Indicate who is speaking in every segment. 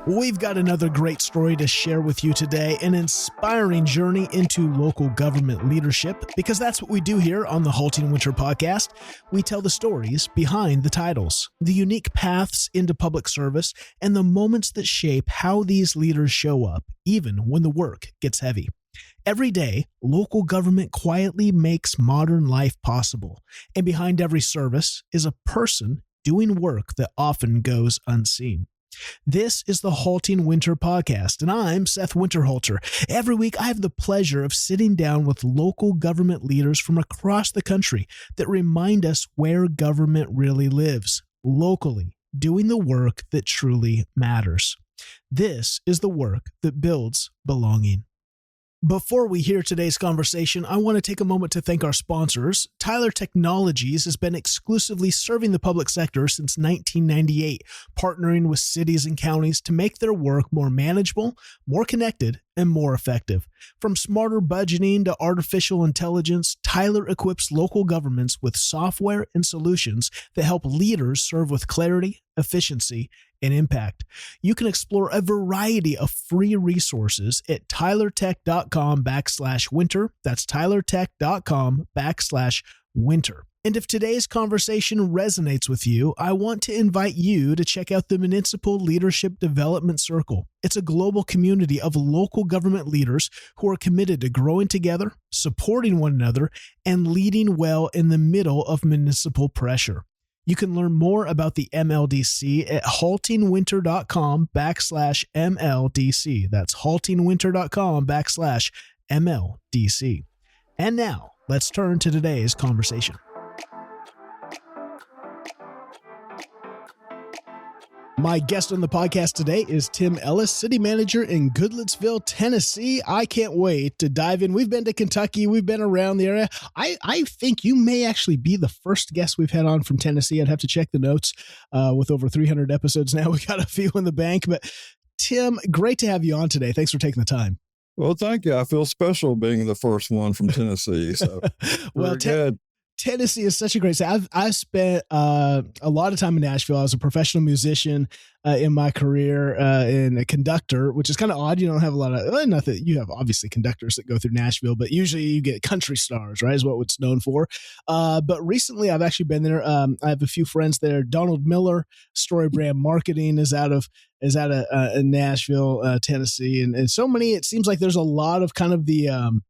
Speaker 1: We've got another great story to share with you today, an inspiring journey into local government leadership, because that's what we do here on the HaltingWinter Podcast. We tell the stories behind the titles, the unique paths into public service, and the moments that shape how these leaders show up, even when the work gets heavy. Every day, local government quietly makes modern life possible, and behind every service is a person doing work that often goes unseen. This is the HaltingWinter Podcast, and I'm Seth Winterhalter. Every week, I have the pleasure of sitting down with local government leaders from across the country that remind us where government really lives, locally, doing the work that truly matters. This is the work that builds belonging. Before we hear today's conversation, I want to take a moment to thank our sponsors. Tyler Technologies has been exclusively serving the public sector since 1998, partnering with cities and counties to make their work more manageable, more connected, and more effective. From smarter budgeting to artificial intelligence, Tyler equips local governments with software and solutions that help leaders serve with clarity, efficiency, and impact. You can explore a variety of free resources at tylertech.com/winter. That's tylertech.com/winter. And if today's conversation resonates with you, I want to invite you to check out the Municipal Leadership Development Circle. It's a global community of local government leaders who are committed to growing together, supporting one another, and leading well in the middle of municipal pressure. You can learn more about the MLDC at haltingwinter.com/MLDC. That's haltingwinter.com/MLDC. And now, let's turn to today's conversation. My guest on the podcast today is Tim Ellis, City Manager in Goodlettsville, Tennessee. I can't wait to dive in. We've been to Kentucky. We've been around the area. I think you may actually be the first guest we've had on from Tennessee. I'd have to check the notes with over 300 episodes now. We got a few in the bank. But Tim, great to have you on today. Thanks for taking the time.
Speaker 2: Well, thank you. I feel special being the first one from Tennessee. So
Speaker 1: well, good. Tennessee is such a great state. I've spent a lot of time in Nashville. I was a professional musician in my career and a conductor, which is kind of odd. You don't have a lot of, not that you have obviously conductors that go through Nashville, but usually you get country stars, right, is what it's known for. But recently I've actually been there. I have a few friends there. Donald Miller, Story Brand Marketing is out of Nashville, Tennessee. And so many, it seems like there's a lot of kind of the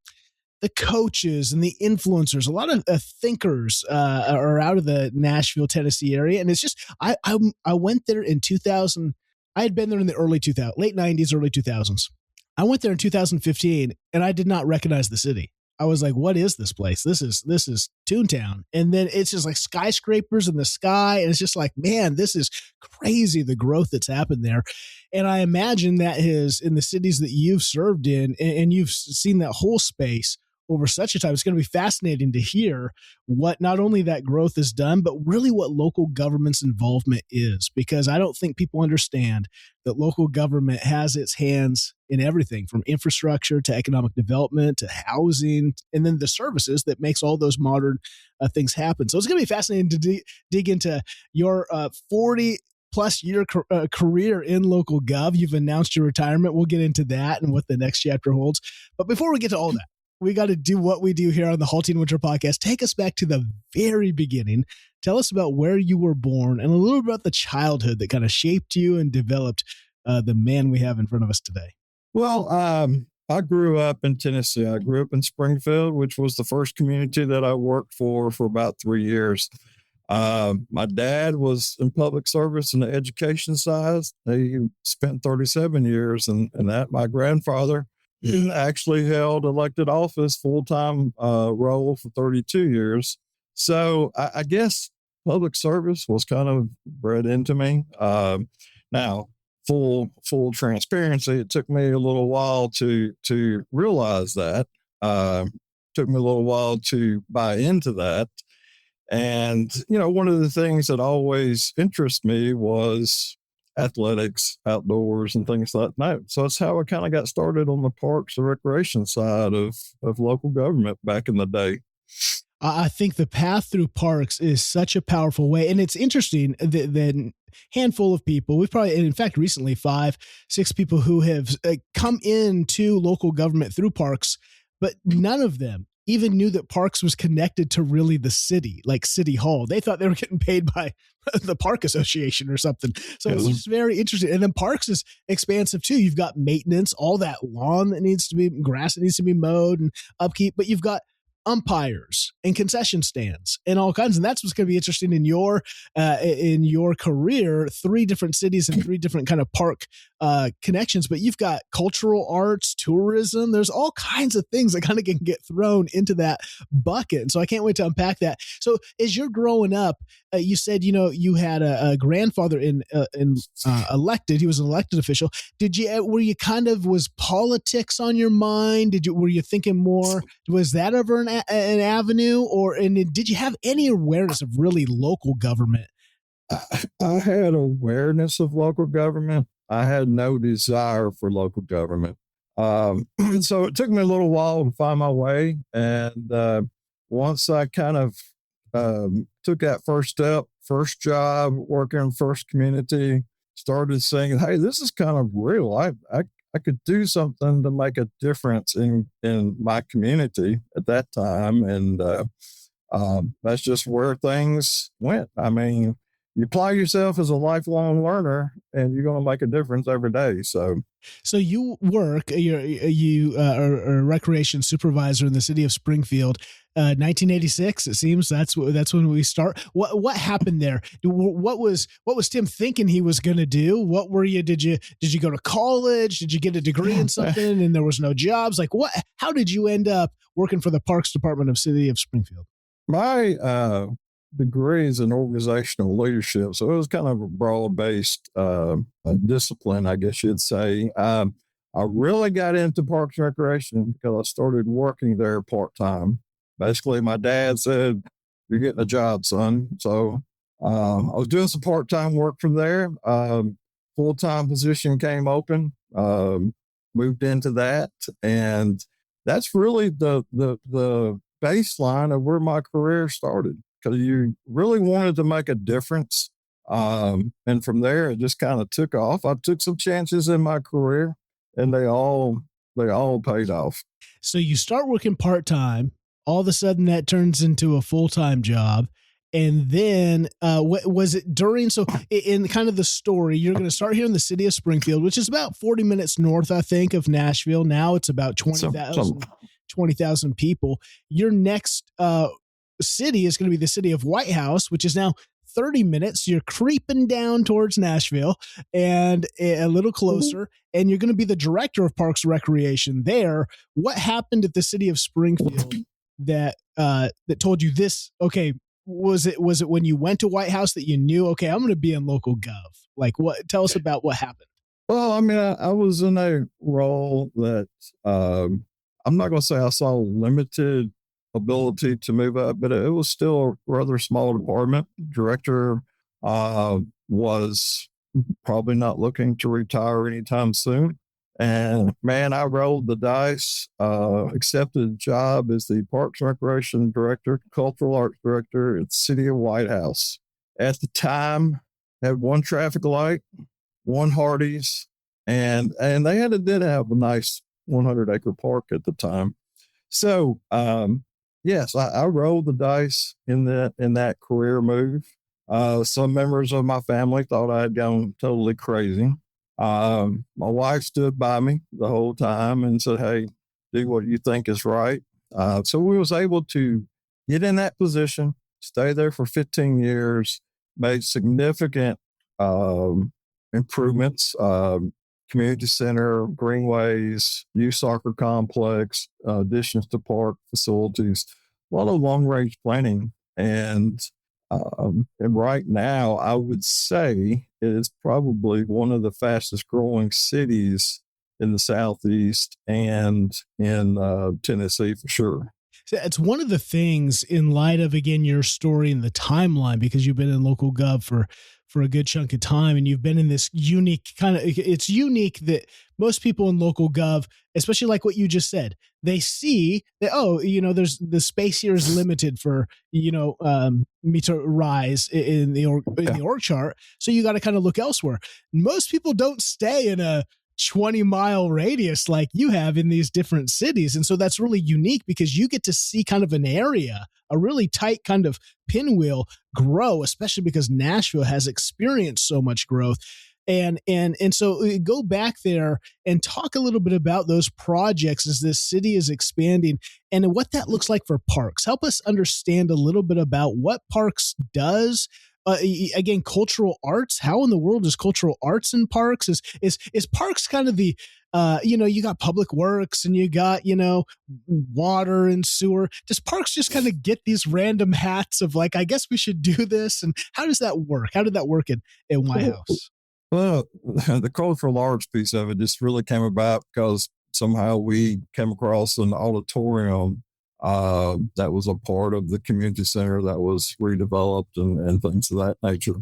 Speaker 1: coaches and the influencers, a lot of thinkers are out of the Nashville, Tennessee area. And it's just, I went there in 2000. I had been there in the early 2000s, late 90s, early 2000s. I went there in 2015 and I did not recognize the city. I was like, what is this place? This is Toontown. And then it's just like skyscrapers in the sky. And it's just like, man, this is crazy, the growth that's happened there. And I imagine that is in the cities that you've served in and you've seen that whole space over such a time. It's going to be fascinating to hear what not only that growth has done, but really what local government's involvement is, because I don't think people understand that local government has its hands in everything from infrastructure to economic development to housing, and then the services that makes all those modern things happen. So it's going to be fascinating to dig into your 40-plus year career in local gov. You've announced your retirement. We'll get into that and what the next chapter holds. But before we get to all that, we got to do what we do here on the HaltingWinter Podcast. Take us back to the very beginning. Tell us about where you were born and a little bit about the childhood that kind of shaped you and developed the man we have in front of us today.
Speaker 2: Well, I grew up in Tennessee. I grew up in Springfield, which was the first community that I worked for about 3 years. My dad was in public service in the education side. He spent 37 years in that. My grandfather actually held elected office, full-time role for 32 years. So I guess public service was kind of bred into me. Now, full transparency, it took me a little while to realize that. Took me a little while to buy into that. And, one of the things that always interested me was athletics, outdoors, and things like that. So that's how I kind of got started on the parks and recreation side of local government back in the day.
Speaker 1: I think the path through parks is such a powerful way. And it's interesting that handful of people. We've probably, and in fact, recently 5, 6 people who have come into local government through parks, but none of them even knew that parks was connected to really the city, like City Hall. They thought they were getting paid by the park association or something. So it's just very interesting. And then parks is expansive too. You've got maintenance, all that lawn that needs to be, grass that needs to be mowed and upkeep, but you've got umpires and concession stands and all kinds. And that's what's going to be interesting in your career. 3 different cities and 3 different kind of park connections, but you've got cultural arts, tourism. There's all kinds of things that kind of can get thrown into that bucket. And so I can't wait to unpack that. So as you're growing up, you said, you had a grandfather elected. He was an elected official. Were you kind of, was politics on your mind? Were you thinking more, was that ever an avenue, and did you have any awareness of really local government?
Speaker 2: I had awareness of local government. I had no desire for local government. So it took me a little while to find my way. And once I kind of took that first step, first job, working in first community, started saying, hey, this is kind of real. I could do something to make a difference in my community at that time. And that's just where things went. I mean, you apply yourself as a lifelong learner and you're going to make a difference every day. So
Speaker 1: you work, you are a recreation supervisor in the city of Springfield, 1986. It seems that's when we start. What happened there? What was Tim thinking he was going to do? What were you? Did you go to college? Did you get a degree in something and there was no jobs? Like what? How did you end up working for the Parks Department of City of Springfield?
Speaker 2: My degree is in organizational leadership, so it was kind of a broad-based discipline, I guess you'd say. I really got into Parks and Recreation because I started working there part-time. Basically, my dad said, you're getting a job, son. So I was doing some part-time work from there. Full-time position came open, moved into that, and that's really the baseline of where my career started. Because you really wanted to make a difference. And from there, it just kind of took off. I took some chances in my career and they all paid off.
Speaker 1: So you start working part-time, all of a sudden that turns into a full-time job. And then what was it during? So in kind of the story, you're going to start here in the city of Springfield, which is about 40 minutes north, I think, of Nashville. Now it's about 20,000 people. Your next city is going to be the city of White House, which is now 30 minutes. You're creeping down towards Nashville and a little closer, and you're going to be the director of Parks and Recreation there. What happened at the city of Springfield that told you this? Okay, was it when you went to White House that you knew, okay, I'm going to be in local gov? Like, what? Tell us about what happened.
Speaker 2: Well, I mean, I was in a role that I'm not going to say I saw limited ability to move up, but it was still a rather small department. Director was probably not looking to retire anytime soon. And man, I rolled the dice, accepted a job as the Parks and Recreation Director, Cultural Arts Director at the City of White House. At the time, had one traffic light, one Hardee's, and they did have a nice 100-acre park at the time. So, yes, I rolled the dice in that career move. Some members of my family thought I had gone totally crazy. My wife stood by me the whole time and said, hey, do what you think is right. So we was able to get in that position, stay there for 15 years, made significant improvements, community center, greenways, youth soccer complex, additions to park facilities, a lot of long-range planning. And right now, I would say it is probably one of the fastest growing cities in the Southeast and in Tennessee for sure.
Speaker 1: So it's one of the things in light of, again, your story and the timeline, because you've been in local gov for a good chunk of time, and you've been in this unique kind of, it's unique that most people in local gov, especially like what you just said, they see that, oh, there's the space here is limited for, me to rise in the org chart. So you got to kind of look elsewhere. Most people don't stay in a 20-mile radius like you have in these different cities. And so that's really unique because you get to see kind of an area, a really tight kind of pinwheel grow, especially because Nashville has experienced so much growth. And so go back there and talk a little bit about those projects as this city is expanding and what that looks like for Parks. Help us understand a little bit about what Parks does. Again, cultural arts. How in the world is cultural arts in Parks? Is Parks kind of the, you got public works and you got, water and sewer. Does Parks just kind of get these random hats of like, I guess we should do this? And how does that work? How did that work in White House?
Speaker 2: Well, the cultural arts piece of it just really came about because somehow we came across an auditorium that was a part of the community center that was redeveloped and things of that nature.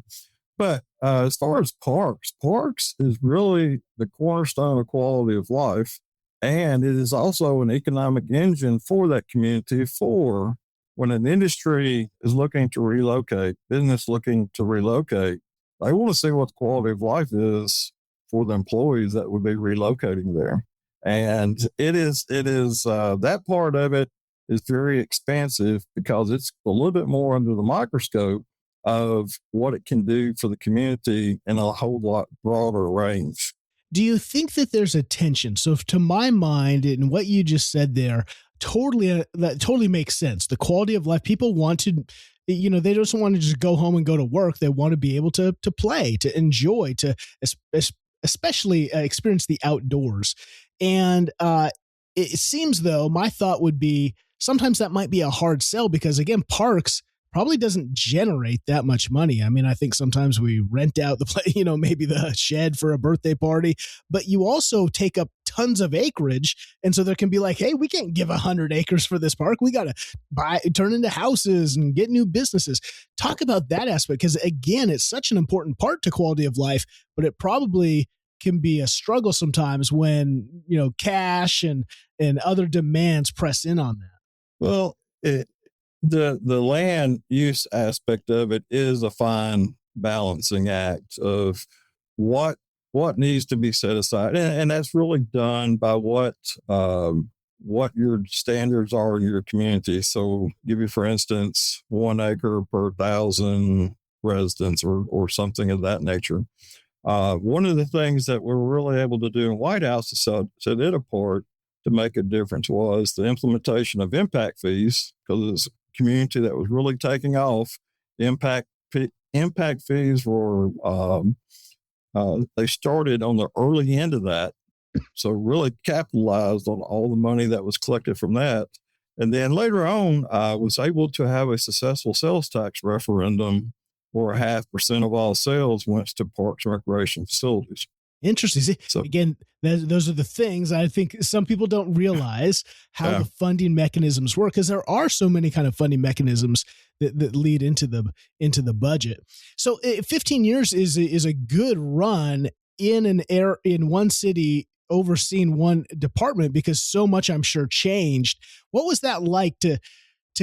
Speaker 2: But as far as Parks is really the cornerstone of quality of life. And it is also an economic engine for that community for when an industry is looking to relocate, business looking to relocate, they want to see what the quality of life is for the employees that would be relocating there. And it is that part of it is very expansive because it's a little bit more under the microscope of what it can do for the community in a whole lot broader range.
Speaker 1: Do you think that there's a tension? So to my mind, and what you just said there, that totally makes sense. The quality of life, people want to, they just want to just go home and go to work. They want to be able to play, to enjoy, to especially experience the outdoors. And it seems, though, my thought would be sometimes that might be a hard sell because, again, Parks probably doesn't generate that much money. I mean, I think sometimes we rent out the maybe the shed for a birthday party, but you also take up tons of acreage. And so there can be like, hey, we can't give 100 acres for this park. We got to turn into houses and get new businesses. Talk about that aspect. Because again, it's such an important part to quality of life, but it probably can be a struggle sometimes when, cash and other demands press in on that.
Speaker 2: Well, the land use aspect of it is a fine balancing act of what needs to be set aside, and that's really done by what your standards are in your community. So, give you for instance, 1 acre per 1,000 residents, or something of that nature. One of the things that we're really able to do in White House to set it apart to make a difference was the implementation of impact fees, because it's a community that was really taking off. The impact fees were, they started on the early end of that. So really capitalized on all the money that was collected from that. And then later on, was able to have a successful sales tax referendum where 0.5% of all sales went to parks and recreation facilities.
Speaker 1: Interesting. See, so, again, those are the things I think some people don't realize how the funding mechanisms work, because there are so many kind of funding mechanisms that lead into the budget. So 15 years is a good run in one city overseeing one department, because so much, I'm sure, changed. What was that like to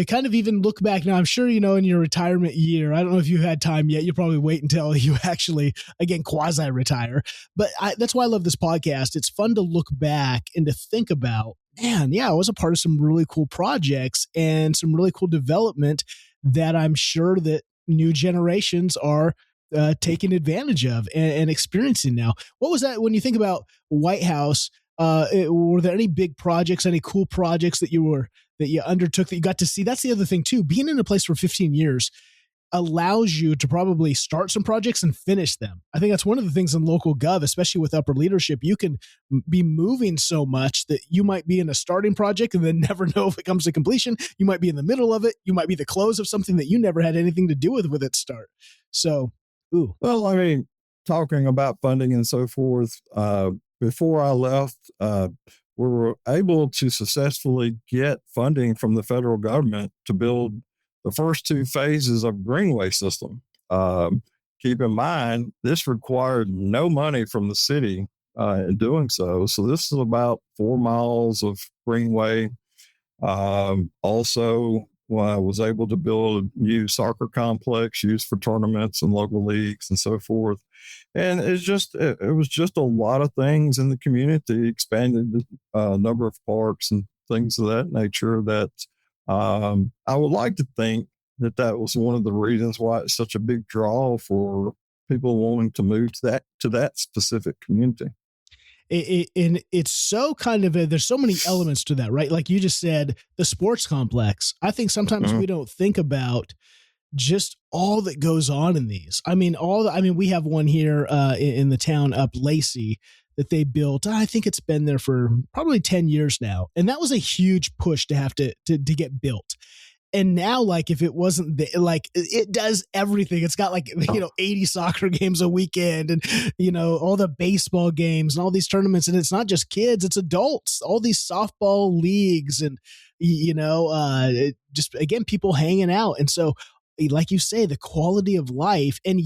Speaker 1: kind of even look back now? I'm sure, in your retirement year, I don't know if you had time yet. You'll probably wait until you actually, again, quasi-retire. But that's why I love this podcast. It's fun to look back and to think about, man, yeah, I was a part of some really cool projects and some really cool development that I'm sure that new generations are taking advantage of and experiencing now. What was that when you think about White House? Were there any big projects, any cool projects that you undertook that you got to see? That's the other thing too. Being in a place for 15 years allows you to probably start some projects and finish them. I think that's one of the things in local gov, especially with upper leadership. You can be moving so much that you might be in a starting project and then never know if it comes to completion. You might be in the middle of it. You might be the close of something that you never had anything to do with its start. So,
Speaker 2: well, I mean, talking about funding and so forth, before I left, we were able to successfully get funding from the federal government to build the first 2 phases of Greenway system. Keep in mind, this required no money from the city in doing so. So this is about 4 miles of Greenway. Also, I was able to build a new soccer complex used for tournaments and local leagues and so forth. And it was just a lot of things in the community, expanded the number of parks and things of that nature that I would like to think that was one of the reasons why it's such a big draw for people wanting to move to that specific community.
Speaker 1: And it's so kind of there's so many elements to that, right? Like you just said, the sports complex. I think sometimes we don't think about just all that goes on in these. I mean, we have one here in the town up Lacey that they built. I think it's been there for probably 10 years now. And that was a huge push to have to get built. And now, like, if it wasn't like, it does everything. It's got 80 soccer games a weekend and, all the baseball games and all these tournaments. And it's not just kids, it's adults, all these softball leagues and, just, again, people hanging out. And so, like you say, the quality of life, and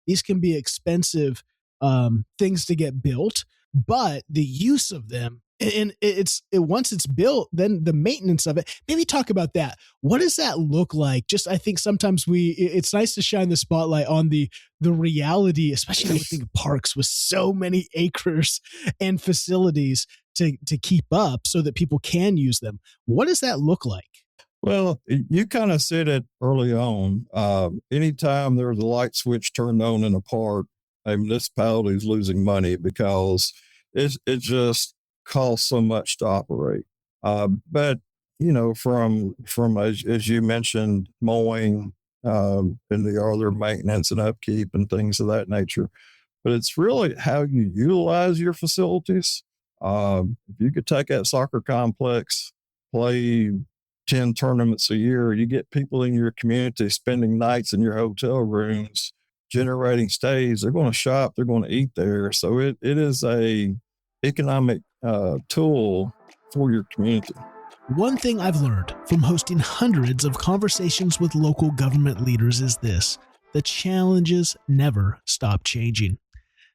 Speaker 1: these can be expensive things to get built, but the use of them, and once it's built, then the maintenance of it. Maybe talk about that. What does that look like? Just, I think sometimes it's nice to shine the spotlight on the reality, especially when we think of parks with so many acres and facilities to keep up so that people can use them. What does that look like?
Speaker 2: Well, you kind of said it early on. Anytime there's a light switch turned on in a park, a municipality is losing money because it just costs so much to operate. But from as you mentioned, mowing and the other maintenance and upkeep and things of that nature. But it's really how you utilize your facilities. If you could take that soccer complex, play 10 tournaments a year, you get people in your community spending nights in your hotel rooms, generating stays. They're going to shop, they're going to eat there. So it is a economic tool for your community.
Speaker 1: One thing I've learned from hosting hundreds of conversations with local government leaders is this: the challenges never stop changing.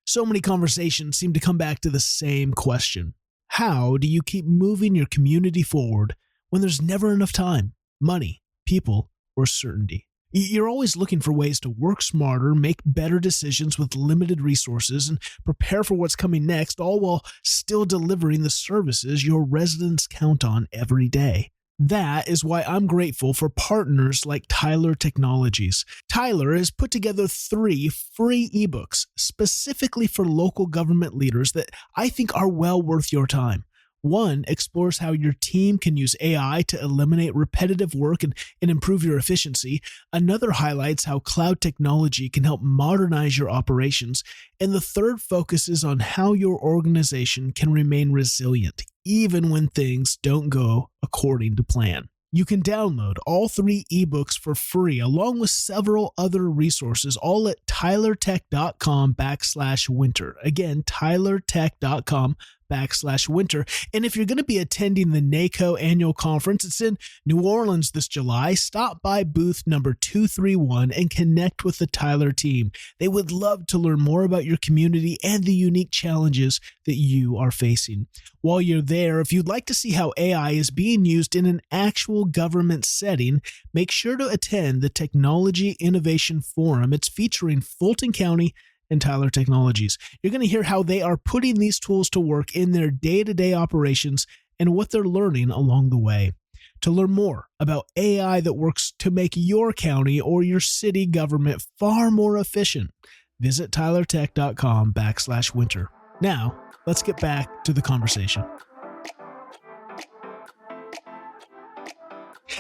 Speaker 1: So many conversations seem to come back to the same question. How do you keep moving your community forward when there's never enough time, money, people, or certainty? You're always looking for ways to work smarter, make better decisions with limited resources, and prepare for what's coming next, all while still delivering the services your residents count on every day. That is why I'm grateful for partners like Tyler Technologies. Tyler has put together 3 free ebooks specifically for local government leaders that I think are well worth your time. One explores how your team can use AI to eliminate repetitive work and improve your efficiency. Another highlights how cloud technology can help modernize your operations. And the third focuses on how your organization can remain resilient, even when things don't go according to plan. You can download all 3 ebooks for free, along with several other resources, all at tylertech.com/winter. Again, tylertech.com/winter. And if you're going to be attending the NACO annual conference, it's in New Orleans this July, stop by booth number 231 and connect with the Tyler team. They would love to learn more about your community and the unique challenges that you are facing. While you're there, if you'd like to see how AI is being used in an actual government setting, make sure to attend the Technology Innovation Forum. It's featuring Fulton County and Tyler Technologies. You're going to hear how they are putting these tools to work in their day-to-day operations and what they're learning along the way. To learn more about AI that works to make your county or your city government far more efficient, visit tylertech.com/winter. Now, let's get back to the conversation.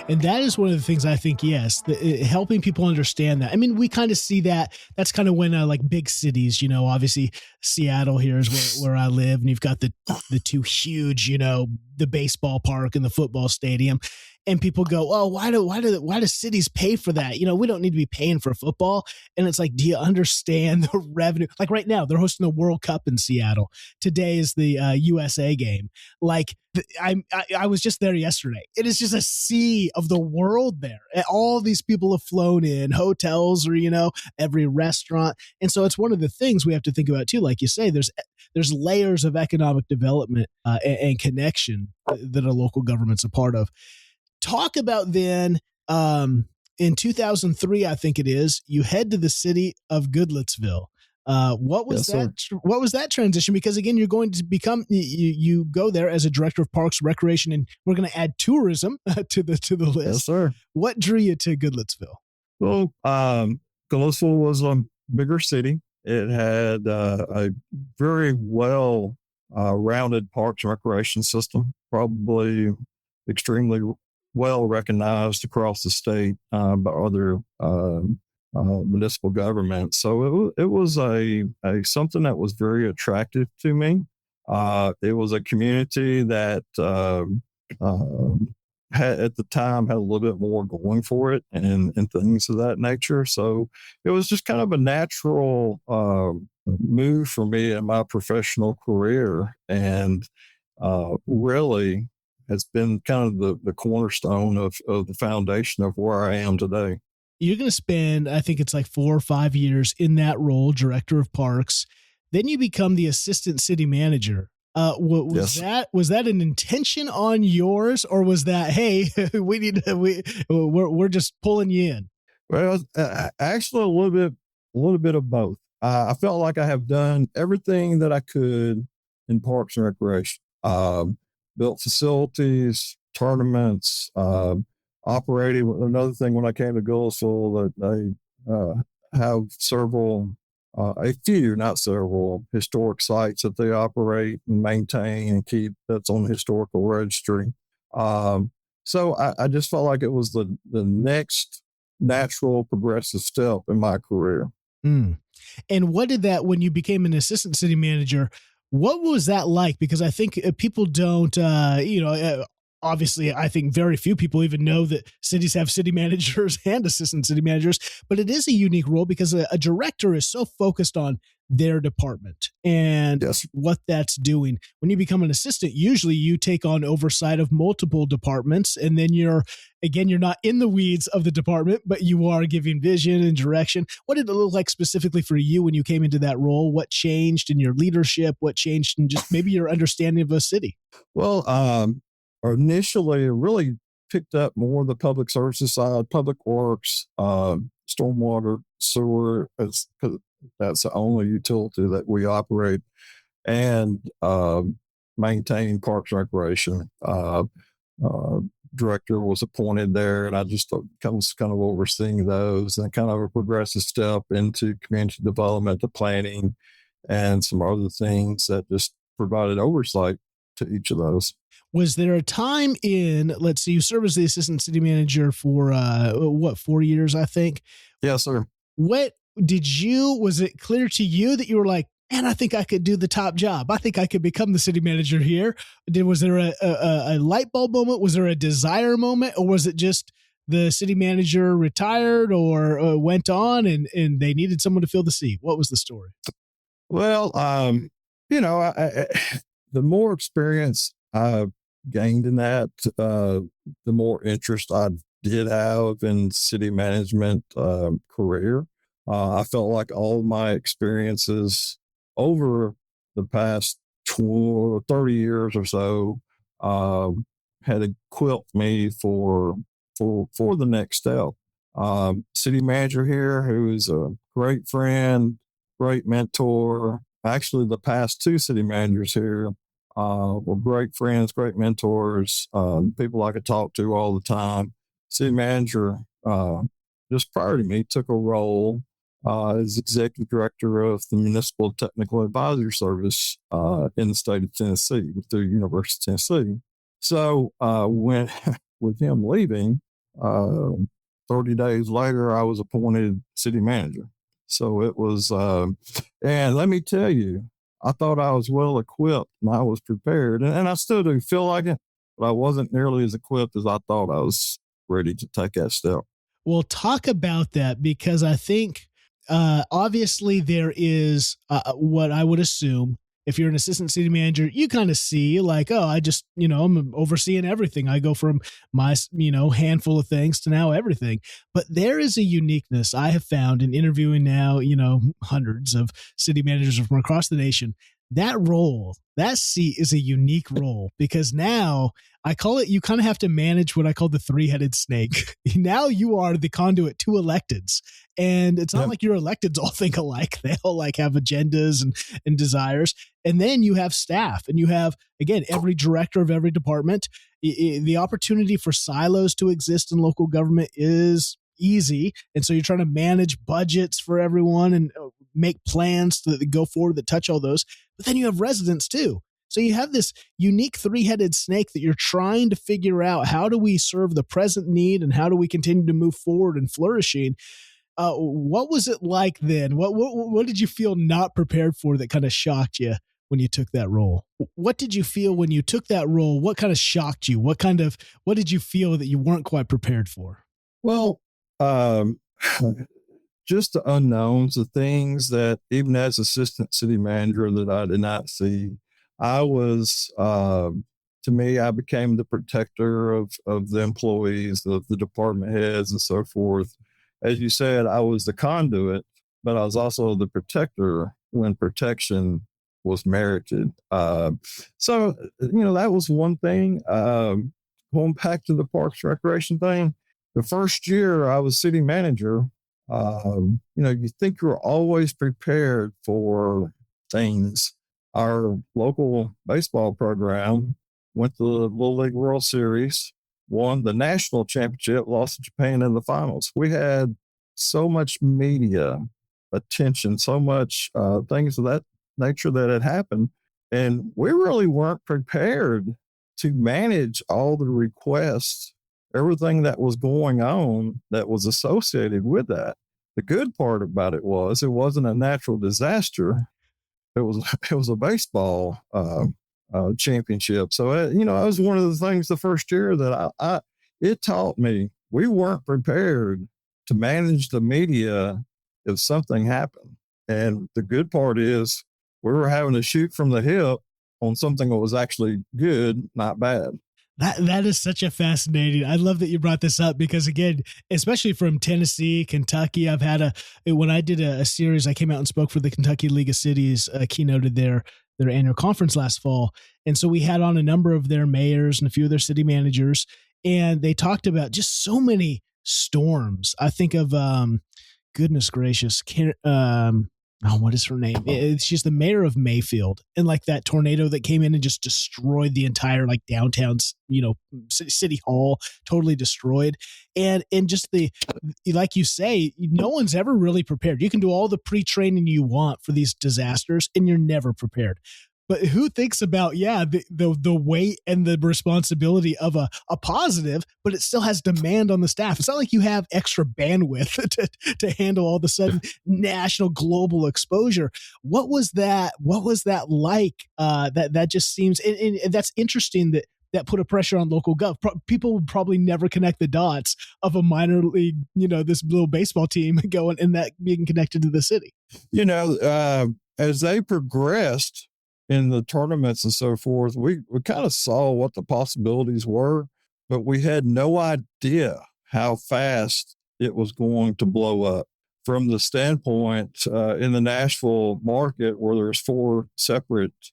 Speaker 1: And that is one of the things I think, yes, helping people understand that. I mean, we kind of see that. That's kind of when like big cities, obviously Seattle here is where I live. And you've got the 2 huge, the baseball park and the football stadium. And people go, oh, why do cities pay for that? We don't need to be paying for football. And it's like, do you understand the revenue? Like right now, they're hosting the World Cup in Seattle. Today is the USA game. Like I was just there yesterday. It is just a sea of the world there. And all these people have flown in, hotels or, every restaurant. And so it's one of the things we have to think about too. Like you say, there's layers of economic development and connection that a local government's a part of. Talk about then, in 2003, I think it is, you head to the city of Goodlettsville. What was that? What was that transition? Because again, you're going to become you go there as a director of parks, recreation, and we're going to add tourism to the list.
Speaker 2: Yes, sir.
Speaker 1: What drew you to Goodlettsville?
Speaker 2: Well, Goodlettsville was a bigger city. It had a very well rounded parks and recreation system, probably extremely well recognized across the state by other municipal governments. So it was a something that was very attractive to me. It was a community that had at the time had a little bit more going for it and things of that nature. So it was just kind of a natural move for me in my professional career, and really has been kind of the cornerstone of the foundation of where I am today.
Speaker 1: You're going to spend, I think it's like 4 or 5 years in that role, director of parks. Then you become the assistant city manager. Was that an intention on yours, or was that, hey, we're just pulling you in?
Speaker 2: Well, actually, a little bit of both. I felt like I have done everything that I could in parks and recreation. Built facilities, tournaments, operating. Another thing, when I came to Goodlettsville, that they have several, a few, not several, historic sites that they operate and maintain and keep. That's on the historical registry. So I just felt like it was the next natural progressive step in my career.
Speaker 1: Mm. And what did that, when you became an assistant city manager, what was that like? Because I think people don't, obviously, I think very few people even know that cities have city managers and assistant city managers, but it is a unique role because a director is so focused on their department and what that's doing. When you become an assistant, usually you take on oversight of multiple departments, and then you're not in the weeds of the department, but you are giving vision and direction. What did it look like specifically for you when you came into that role? What changed in your leadership? What changed in just maybe your understanding of a city?
Speaker 2: Well, initially, it really picked up more the public services side, public works, stormwater, sewer, that's the only utility that we operate, and maintaining parks and recreation. Director was appointed there, and I just was kind of overseeing those, and kind of a progressive step into community development, the planning, and some other things that just provided oversight to each of those.
Speaker 1: Was there a time in, let's see, you served as the assistant city manager for 4 years, I think?
Speaker 2: Yes, sir.
Speaker 1: Was it clear to you that you were like, man, I think I could do the top job. I think I could become the city manager here. Was there a light bulb moment? Was there a desire moment? Or was it just the city manager retired or went on and they needed someone to fill the seat? What was the story?
Speaker 2: Well, the more experience I gained in that, the more interest I did have in city management career. I felt like all my experiences over the past 30 years or so had equipped me for the next step. City manager here, who is a great friend, great mentor. Actually, the past 2 city managers here were great friends, great mentors, people I could talk to all the time. City manager, just prior to me, took a role as executive director of the Municipal Technical Advisory Service in the state of Tennessee with the University of Tennessee. So when with him leaving, 30 days later, I was appointed city manager. So it was, and let me tell you, I thought I was well equipped and I was prepared, and I still do feel like it. but I wasn't nearly as equipped as I thought I was ready to take that step.
Speaker 1: Well, talk about that, because I think obviously there is what I would assume, if you're an assistant city manager, you kind of see like, oh, I just, I'm overseeing everything. I go from my, handful of things to now everything. But there is a uniqueness I have found in interviewing now, hundreds of city managers from across the nation. That role, that seat is a unique role, because now I call it, you kind of have to manage what I call the three-headed snake. Now you are the conduit to electeds. And it's not like your electeds all think alike. They all like have agendas and desires. And then you have staff, and you have, again, every director of every department. The opportunity for silos to exist in local government is easy. And so you're trying to manage budgets for everyone and make plans that go forward that touch all those. But then you have residents too. So you have this unique three-headed snake that you're trying to figure out, how do we serve the present need and how do we continue to move forward and flourishing? What was it like then? What did you feel not prepared for that kind of shocked you when you took that role? What did you feel when you took that role? What kind of shocked you? What did you feel that you weren't quite prepared for?
Speaker 2: Well, just the unknowns, the things that even as assistant city manager that I did not see. I was, to me, I became the protector of the employees, of the department heads and so forth. As you said, I was the conduit, but I was also the protector when protection was merited. So, that was one thing. Going back to the Parks Recreation thing, the first year I was city manager, you think you're always prepared for things. Our local baseball program went to the Little League World Series, won the national championship, lost to Japan in the finals. We had so much media attention, so much things of that nature that had happened. And we really weren't prepared to manage all the requests, everything that was going on that was associated with that. The good part about it was it wasn't a natural disaster. It was a baseball championship. So, it was one of the things the first year that it taught me we weren't prepared to manage the media if something happened. And the good part is we were having to shoot from the hip on something that was actually good, not bad.
Speaker 1: That is such a fascinating. I love that you brought this up, because again, especially from Tennessee, Kentucky, I've had when I did a series, I came out and spoke for the Kentucky League of Cities, keynoted their annual conference last fall. And so we had on a number of their mayors and a few of their city managers, and they talked about just so many storms. I think of, goodness gracious, what is her name? She's the mayor of Mayfield, and like that tornado that came in and just destroyed the entire like downtown, city hall, totally destroyed. And just like you say, no one's ever really prepared. You can do all the pre-training you want for these disasters, and you're never prepared. But who thinks about, the weight and the responsibility of a positive, but it still has demand on the staff. It's not like you have extra bandwidth to handle all of a sudden national global exposure. What was that like? That just seems, and that's interesting that put a pressure on local gov. People would probably never connect the dots of a minor league, this little baseball team going and that being connected to the city.
Speaker 2: As they progressed in the tournaments and so forth, we kind of saw what the possibilities were, but we had no idea how fast it was going to blow up. From the standpoint in the Nashville market, where there's 4 separate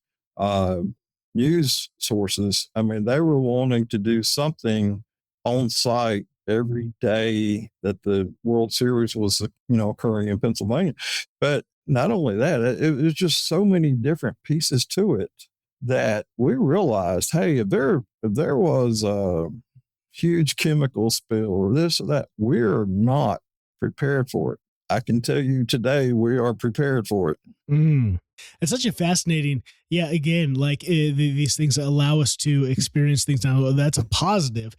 Speaker 2: news sources, I mean, they were wanting to do something on site every day that the World Series was, occurring in Pennsylvania. But not only that, it was just so many different pieces to it that we realized, hey, if there was a huge chemical spill or this or that, we're not prepared for it. I can tell you today, we are prepared for it.
Speaker 1: It's such a fascinating, again, like these things that allow us to experience things now. That's a positive.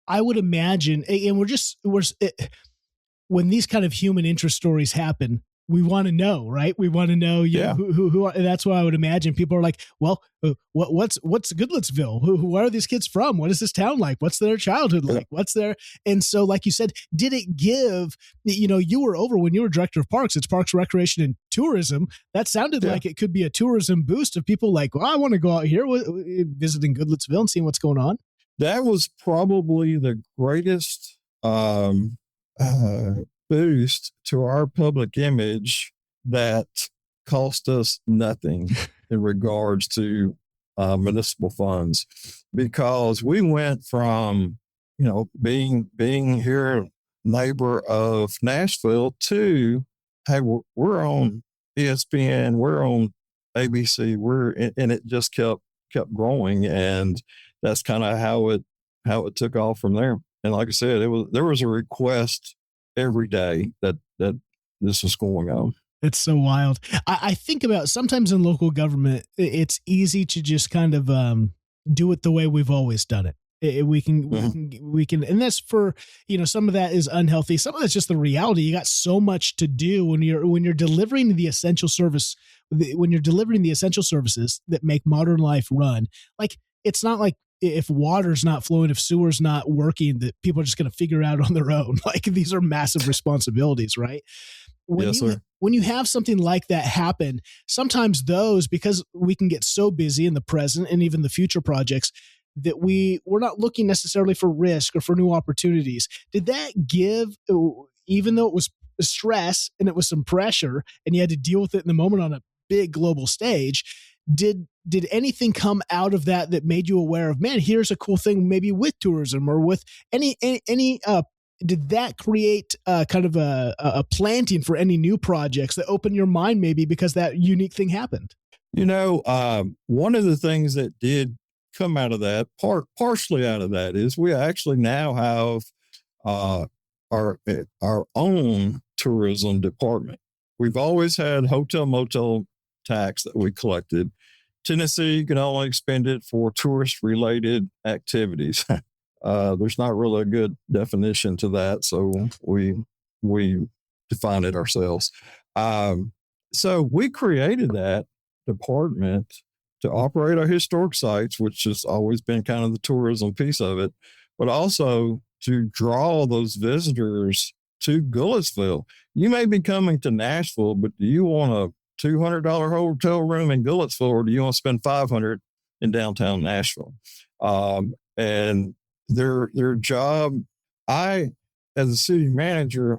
Speaker 1: I would imagine, and when these kind of human interest stories happen, we want to know, right? We want to know,
Speaker 2: Yeah.
Speaker 1: who that's what I would imagine. People are like, well, what's Goodlettsville? Where are these kids from? What is this town like? What's their childhood like? What's their, and so like you said, did it give, you were over when you were director of parks, it's Parks, Recreation, and Tourism. That sounded like it could be a tourism boost of people like, well, I want to go out here visiting Goodlettsville and seeing what's going on.
Speaker 2: That was probably the greatest boost to our public image that cost us nothing in regards to municipal funds, because we went from being here neighbor of Nashville to, hey, we're on ESPN, we're on ABC, and it just kept growing, and that's kind of how it took off from there. And like I said, there was a request every day that this was going on.
Speaker 1: It's so wild. I think about sometimes in local government, it's easy to just kind of do it the way we've always done it. We can, and that's for, some of that is unhealthy. Some of that's just the reality. You got so much to do when you're delivering the essential service, when you're delivering the essential services that make modern life run. Like, it's not like if water's not flowing, if sewer's not working, that people are just going to figure out on their own. Like, these are massive responsibilities, right? When you have something like that happen, sometimes because we can get so busy in the present and even the future projects that we're not looking necessarily for risk or for new opportunities. Did that give, even though it was stress and it was some pressure and you had to deal with it in the moment on a big global stage, did anything come out of that made you aware of, man, here's a cool thing maybe with tourism or with any did that create kind of a planting for any new projects that opened your mind maybe because that unique thing happened?
Speaker 2: One of the things that did come out of that, partially out of that, is we actually now have our own tourism department. We've always had hotel motel tax that we collected. Tennessee can only expend it for tourist related activities. There's not really a good definition to that, so we define it ourselves. So we created that department to operate our historic sites, which has always been kind of the tourism piece of it, but also to draw those visitors to Goodlettsville. You may be coming to Nashville, but do you want a $200 hotel room in Goodlettsville, or do you want to spend $500 in downtown Nashville? And their job, I, as a city manager,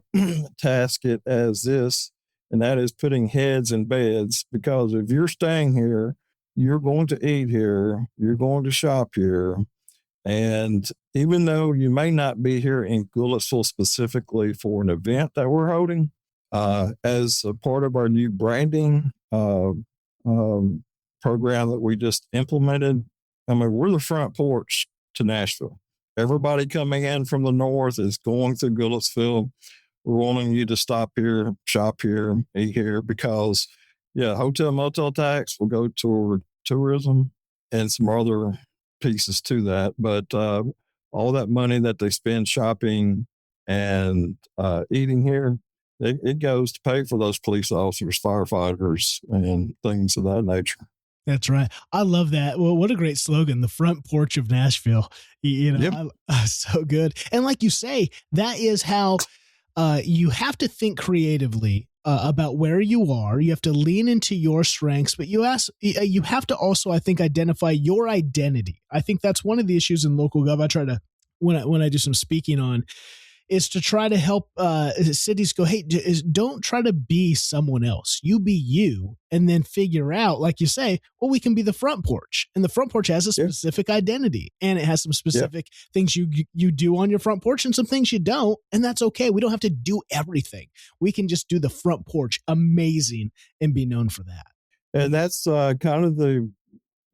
Speaker 2: task it as this, and that is putting heads in beds, because if you're staying here, you're going to eat here, you're going to shop here. And even though you may not be here in Goodlettsville specifically for an event that we're holding, as a part of our new branding program that we just implemented, we're the front porch to Nashville. Everybody coming in from the north is going through Goodlettsville. We're wanting you to stop here, shop here, eat here, because, hotel motel tax will go toward tourism and some other pieces to that. But all that money that they spend shopping and eating here, it goes to pay for those police officers, firefighters, and things of that nature.
Speaker 1: That's right. I love that. Well, what a great slogan, the front porch of Nashville. So good. And like you say, that is how you have to think creatively about where you are. You have to lean into your strengths, but you have to also, I think, identify your identity. I think that's one of the issues in local gov. I try to, when I do some speaking on, is to try to help cities go, hey, don't try to be someone else. You be you, and then figure out, like you say, well, we can be the front porch. And the front porch has a specific identity, and it has some specific things you do on your front porch and some things you don't, and that's okay. We don't have to do everything. We can just do the front porch amazing and be known for that.
Speaker 2: And that's kind of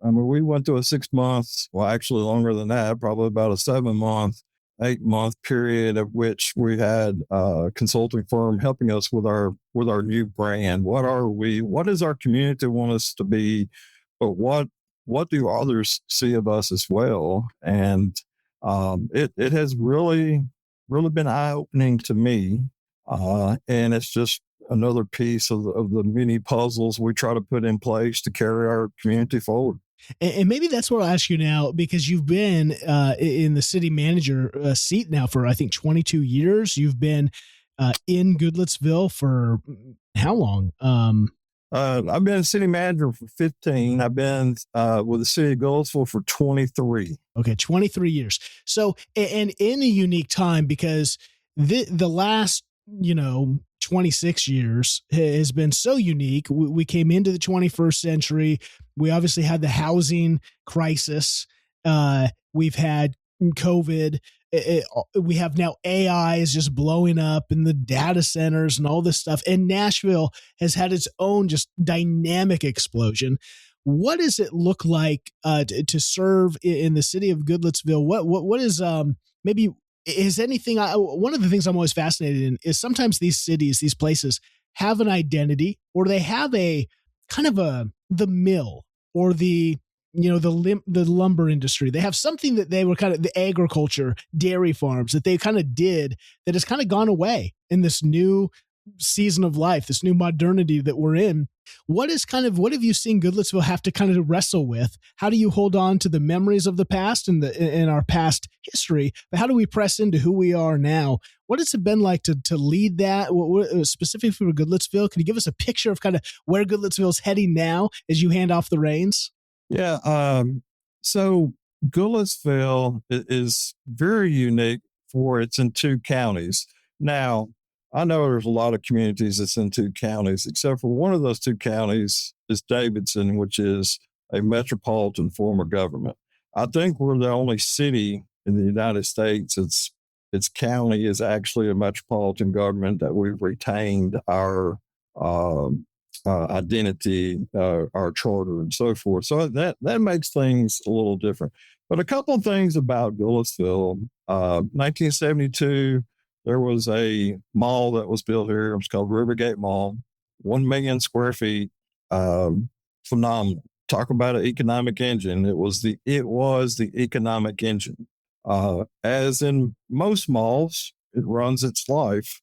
Speaker 2: we went through a 6 months, well, actually longer than that, probably about a 8-month period of which we had a consulting firm helping us with our new brand. What are we? What does our community want us to be? But what do others see of us as well? And it has really been eye-opening to me. And it's just another piece of the many puzzles we try to put in place to carry our community forward.
Speaker 1: And maybe that's what I'll ask you now, because you've been in the city manager seat now for, I think, 22 years. You've been in Goodlettsville for how long?
Speaker 2: I've been a city manager for 15. I've been with the city of Goodlettsville for 23.
Speaker 1: Okay, 23 years. So, and in a unique time, because the last, 26 years has been so unique. We came into the 21st century. We obviously had the housing crisis. We've had COVID. We have now AI is just blowing up in the data centers and all this stuff. And Nashville has had its own just dynamic explosion. What does it look like to serve in the city of Goodlettsville? What is maybe is anything? One of the things I'm always fascinated in is sometimes these cities, these places have an identity, or they have a kind of the mill or the lumber industry. They have something that they were kind of the agriculture, dairy farms that they kind of did that has kind of gone away in this new season of life, this new modernity that we're in. What have you seen Goodlettsville have to kind of wrestle with? How do you hold on to the memories of the past and in our past history? But how do we press into who we are now? What has it been like to lead that? What specifically for Goodlettsville? Can you give us a picture of kind of where Goodlettsville is heading now as you hand off the reins?
Speaker 2: Yeah. So Goodlettsville is very unique for it's in 2 counties. Now, I know there's a lot of communities that's in 2 counties, except for one of those 2 counties is Davidson, which is a metropolitan form of government. I think we're the only city in the United States its county is actually a metropolitan government, that we've retained our identity, our charter, and so forth. So that makes things a little different. But a couple of things about Goodlettsville. 1972, there was a mall that was built here. It was called Rivergate Mall, 1 million square feet. Phenomenal. Talk about an economic engine. It was the economic engine. As in most malls, it runs its life.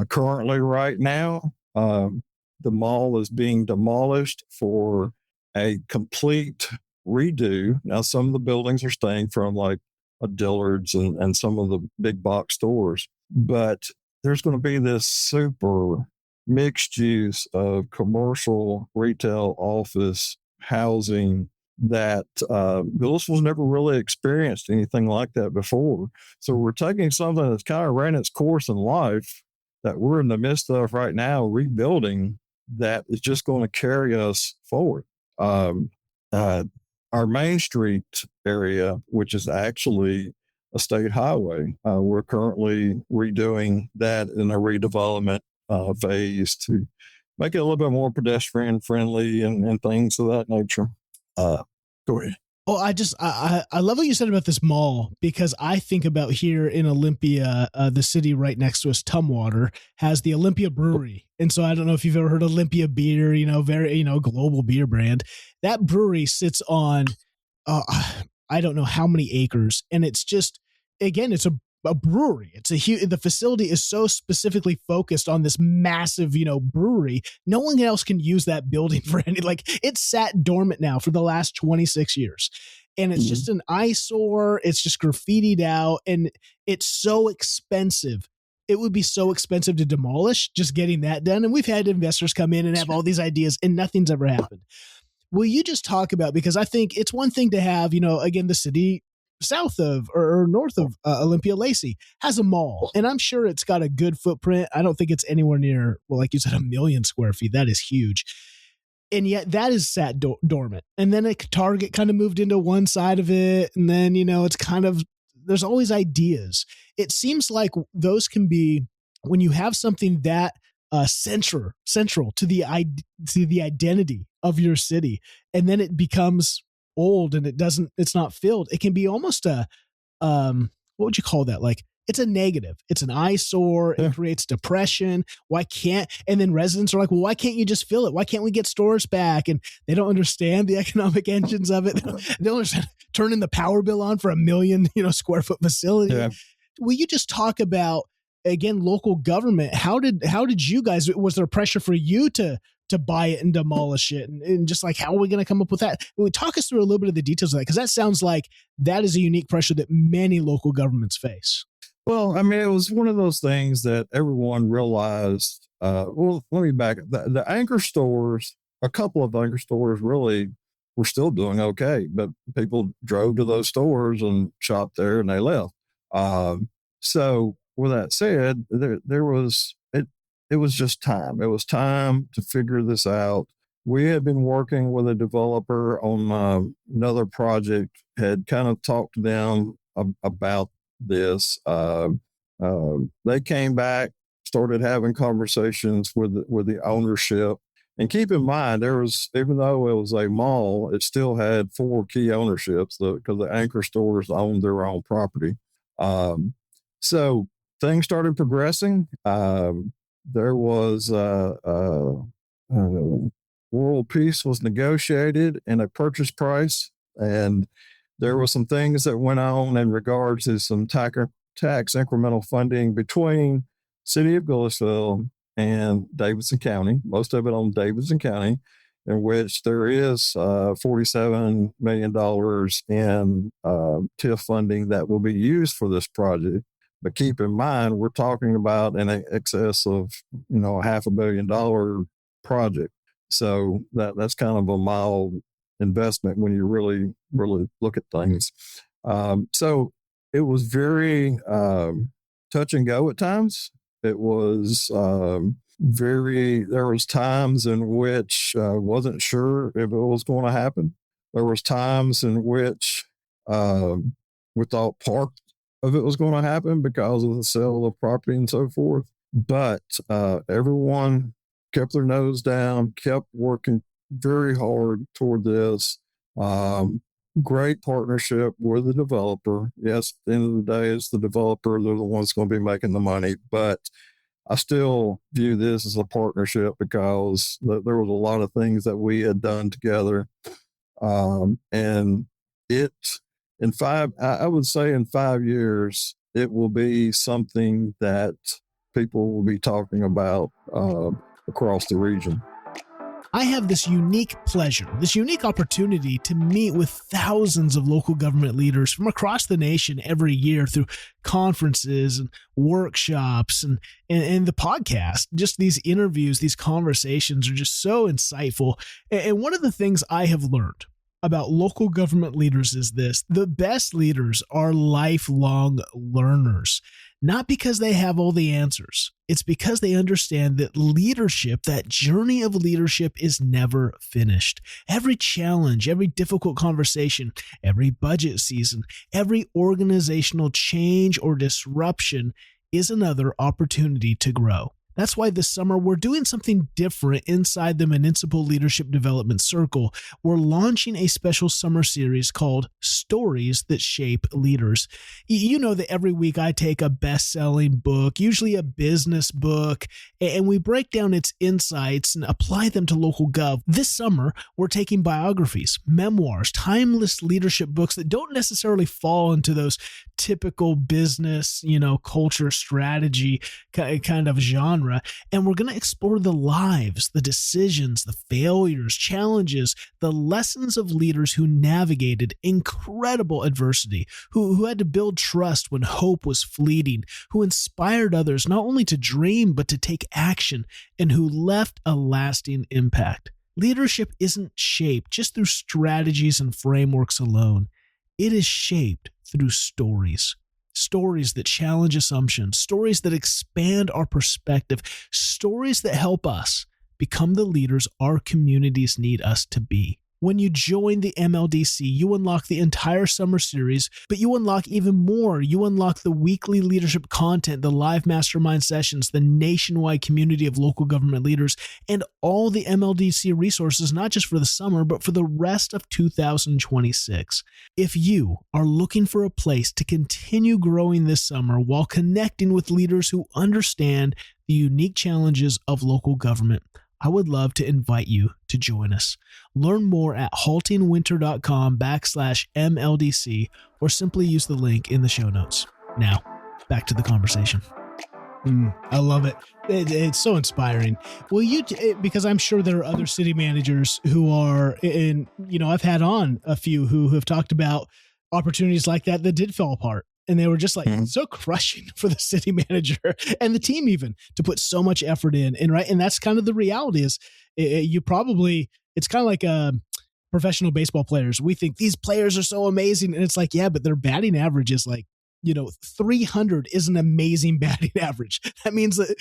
Speaker 2: Currently, right now, the mall is being demolished for a complete redo. Now, some of the buildings are staying from like a Dillard's and some of the big box stores, but there's going to be this super mixed use of commercial, retail, office, housing that Goodlettsville's never really experienced anything like that before. So we're taking something that's kind of ran its course in life that we're in the midst of right now, rebuilding, that is just going to carry us forward. Our Main Street area, which is actually a state highway, we're currently redoing that in a redevelopment phase to make it a little bit more pedestrian friendly and things of that nature. Go ahead.
Speaker 1: Oh, I love what you said about this mall, because I think about here in Olympia, the city right next to us, Tumwater, has the Olympia Brewery. And so I don't know if you've ever heard Olympia beer, very, global beer brand. That brewery sits on, I don't know how many acres. And it's just, again, it's a brewery. It's the facility is so specifically focused on this massive, brewery. No one else can use that building for it's sat dormant now for the last 26 years. And it's just an eyesore. It's just graffitied out, and it's so expensive. It would be so expensive to demolish just getting that done. And we've had investors come in and have all these ideas, and nothing's ever happened. Will you just talk about, because I think it's one thing to have, again, the city south of or north of Olympia, Lacey has a mall, and I'm sure it's got a good footprint. I don't think it's anywhere near, like you said, 1 million square feet. That is huge. And yet that is sat dormant. And then Target kind of moved into one side of it. And then, it's kind of, there's always ideas. It seems like those can be, when you have something that central to the identity of your city, and then it becomes old and it's not filled. It can be almost a, what would you call that? Like, it's a negative. It's an eyesore. It creates depression. And then residents are like, well, why can't you just fill it? Why can't we get stores back? And they don't understand the economic engines of it. They don't understand turning the power bill on for 1 million, square foot facility. Yeah. Will you just talk about again, local government, how did you guys, was there pressure for you to buy it and demolish it? And just like, how are we going to come up with that? Talk us through a little bit of the details of that, because that sounds like that is a unique pressure that many local governments face.
Speaker 2: Well, I mean, it was one of those things that everyone realized. Well, let me back up. The anchor stores, a couple of anchor stores really were still doing okay, but people drove to those stores and shopped there and they left. So with that said, there was, it was just time. It was time to figure this out. We had been working with a developer on another project, had kind of talked to them about this. They came back, started having conversations with the ownership. And keep in mind, there was, even though it was a mall, it still had 4 key ownerships because the anchor stores owned their own property. So things started progressing. There was world peace was negotiated and a purchase price, and there were some things that went on in regards to some tax incremental funding between City of Goodlettsville and Davidson County, most of it on Davidson County, in which there is $47 million in TIF funding that will be used for this project. But keep in mind, we're talking about in excess of, $500 million project. So that's kind of a mild investment when you really, really look at things. So it was very touch and go at times. It was there was times in which I wasn't sure if it was going to happen. There was times in which we thought part of it was going to happen because of the sale of property and so forth. But everyone kept their nose down, kept working very hard toward this. Great partnership with the developer. Yes, at the end of the day, it's the developer. They're the ones going to be making the money. But I still view this as a partnership because there was a lot of things that we had done together. And I would say in 5 years, it will be something that people will be talking about across the region.
Speaker 1: I have this unique pleasure, this unique opportunity to meet with thousands of local government leaders from across the nation every year through conferences and workshops and the podcast. Just these interviews, these conversations are just so insightful. And one of the things I have learned about local government leaders is this: the best leaders are lifelong learners. Not because they have all the answers. It's because they understand that leadership, that journey of leadership, is never finished. Every challenge, every difficult conversation, every budget season, every organizational change or disruption is another opportunity to grow. That's why this summer we're doing something different inside the Municipal Leadership Development Circle. We're launching a special summer series called Stories That Shape Leaders. You know that every week I take a best-selling book, usually a business book, and we break down its insights and apply them to local gov. This summer, we're taking biographies, memoirs, timeless leadership books that don't necessarily fall into those typical business, culture, strategy kind of genre. And we're going to explore the lives, the decisions, the failures, challenges, the lessons of leaders who navigated incredible adversity, who had to build trust when hope was fleeting, who inspired others not only to dream, but to take action, and who left a lasting impact. Leadership isn't shaped just through strategies and frameworks alone. It is shaped through stories. Stories that challenge assumptions, stories that expand our perspective, stories that help us become the leaders our communities need us to be. When you join the MLDC, you unlock the entire summer series, but you unlock even more. You unlock the weekly leadership content, the live mastermind sessions, the nationwide community of local government leaders, and all the MLDC resources, not just for the summer, but for the rest of 2026. If you are looking for a place to continue growing this summer while connecting with leaders who understand the unique challenges of local government, I would love to invite you to join us. Learn more at haltingwinter.com/MLDC or simply use the link in the show notes. Now, back to the conversation. I love it. It's so inspiring. Well, because I'm sure there are other city managers who are in, I've had on a few who have talked about opportunities like that did fall apart. And they were just like so crushing for the city manager and the team even to put so much effort in. And that's kind of the reality is it's kind of like professional baseball players. We think these players are so amazing. And it's like, yeah, but their batting average is like, 300 is an amazing batting average. That means that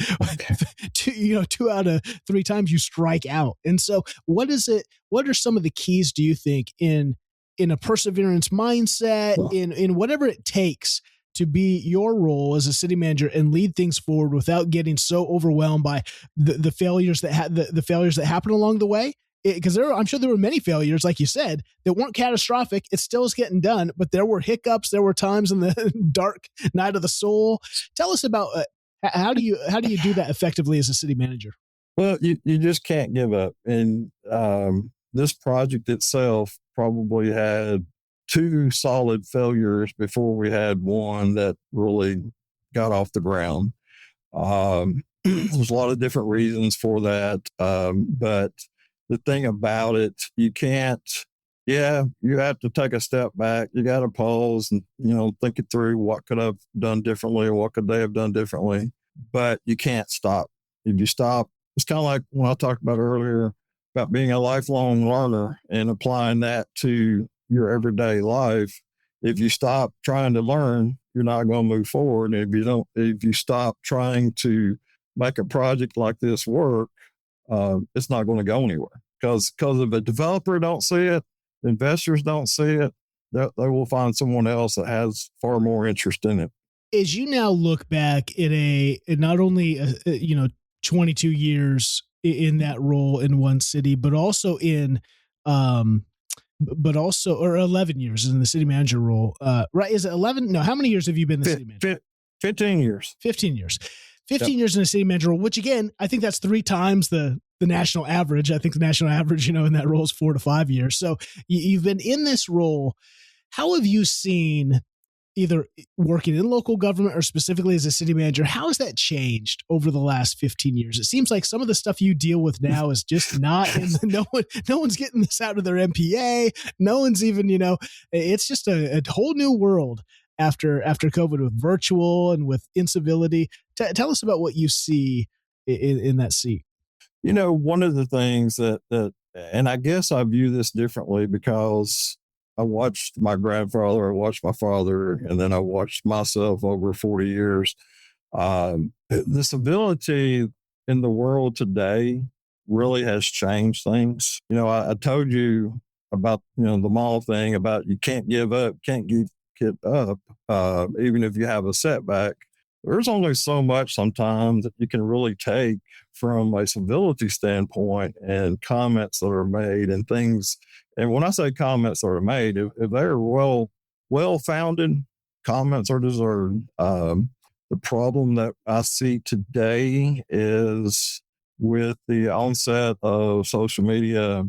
Speaker 1: two out of three times you strike out. And so what are some of the keys, do you think, in a perseverance mindset, in whatever it takes to be your role as a city manager and lead things forward without getting so overwhelmed by the failures the failures that happen along the way? Because I'm sure there were many failures, like you said, that weren't catastrophic. It still is getting done, but there were hiccups. There were times in the dark night of the soul. Tell us about how do you do that effectively as a city manager?
Speaker 2: Well, you just can't give up. And this project itself probably had 2 solid failures before we had one that really got off the ground. There's a lot of different reasons for that, but the thing about it, you have to take a step back. You got to pause and, think it through. What could I have done differently? Or what could they have done differently? But you can't stop. If you stop, it's kind of like when I talked about earlier about being a lifelong learner and applying that to your everyday life. If you stop trying to learn, you're not going to move forward. And if you stop trying to make a project like this work, it's not going to go anywhere because if a developer don't see it, investors don't see it, they will find someone else that has far more interest in it.
Speaker 1: As you now look back at not only 22 years in that role in one city, but also or 11 years in the city manager role, right? Is it 11? No, how many years have you been the city manager?
Speaker 2: 15 years.
Speaker 1: 15 years. 15 years in a city manager role, which again, I think that's 3 times the national average. I think the national average, in that role is 4 to 5 years. So you've been in this role. How have you seen, either working in local government or specifically as a city manager, how has that changed over the last 15 years? It seems like some of the stuff you deal with now is just not, no one's getting this out of their MPA. No one's even, it's just a whole new world after COVID with virtual and with incivility. Tell us about what you see in that seat.
Speaker 2: One of the things that, and I guess I view this differently because I watched my grandfather, I watched my father, and then I watched myself over 40 years. The civility in the world today really has changed things. I told you about, the mall thing about you can't give up, can't get up, even if you have a setback. There's only so much sometimes that you can really take from a civility standpoint and comments that are made and things. And when I say comments that are made, if they're well-founded, comments are deserved. The problem that I see today is with the onset of social media,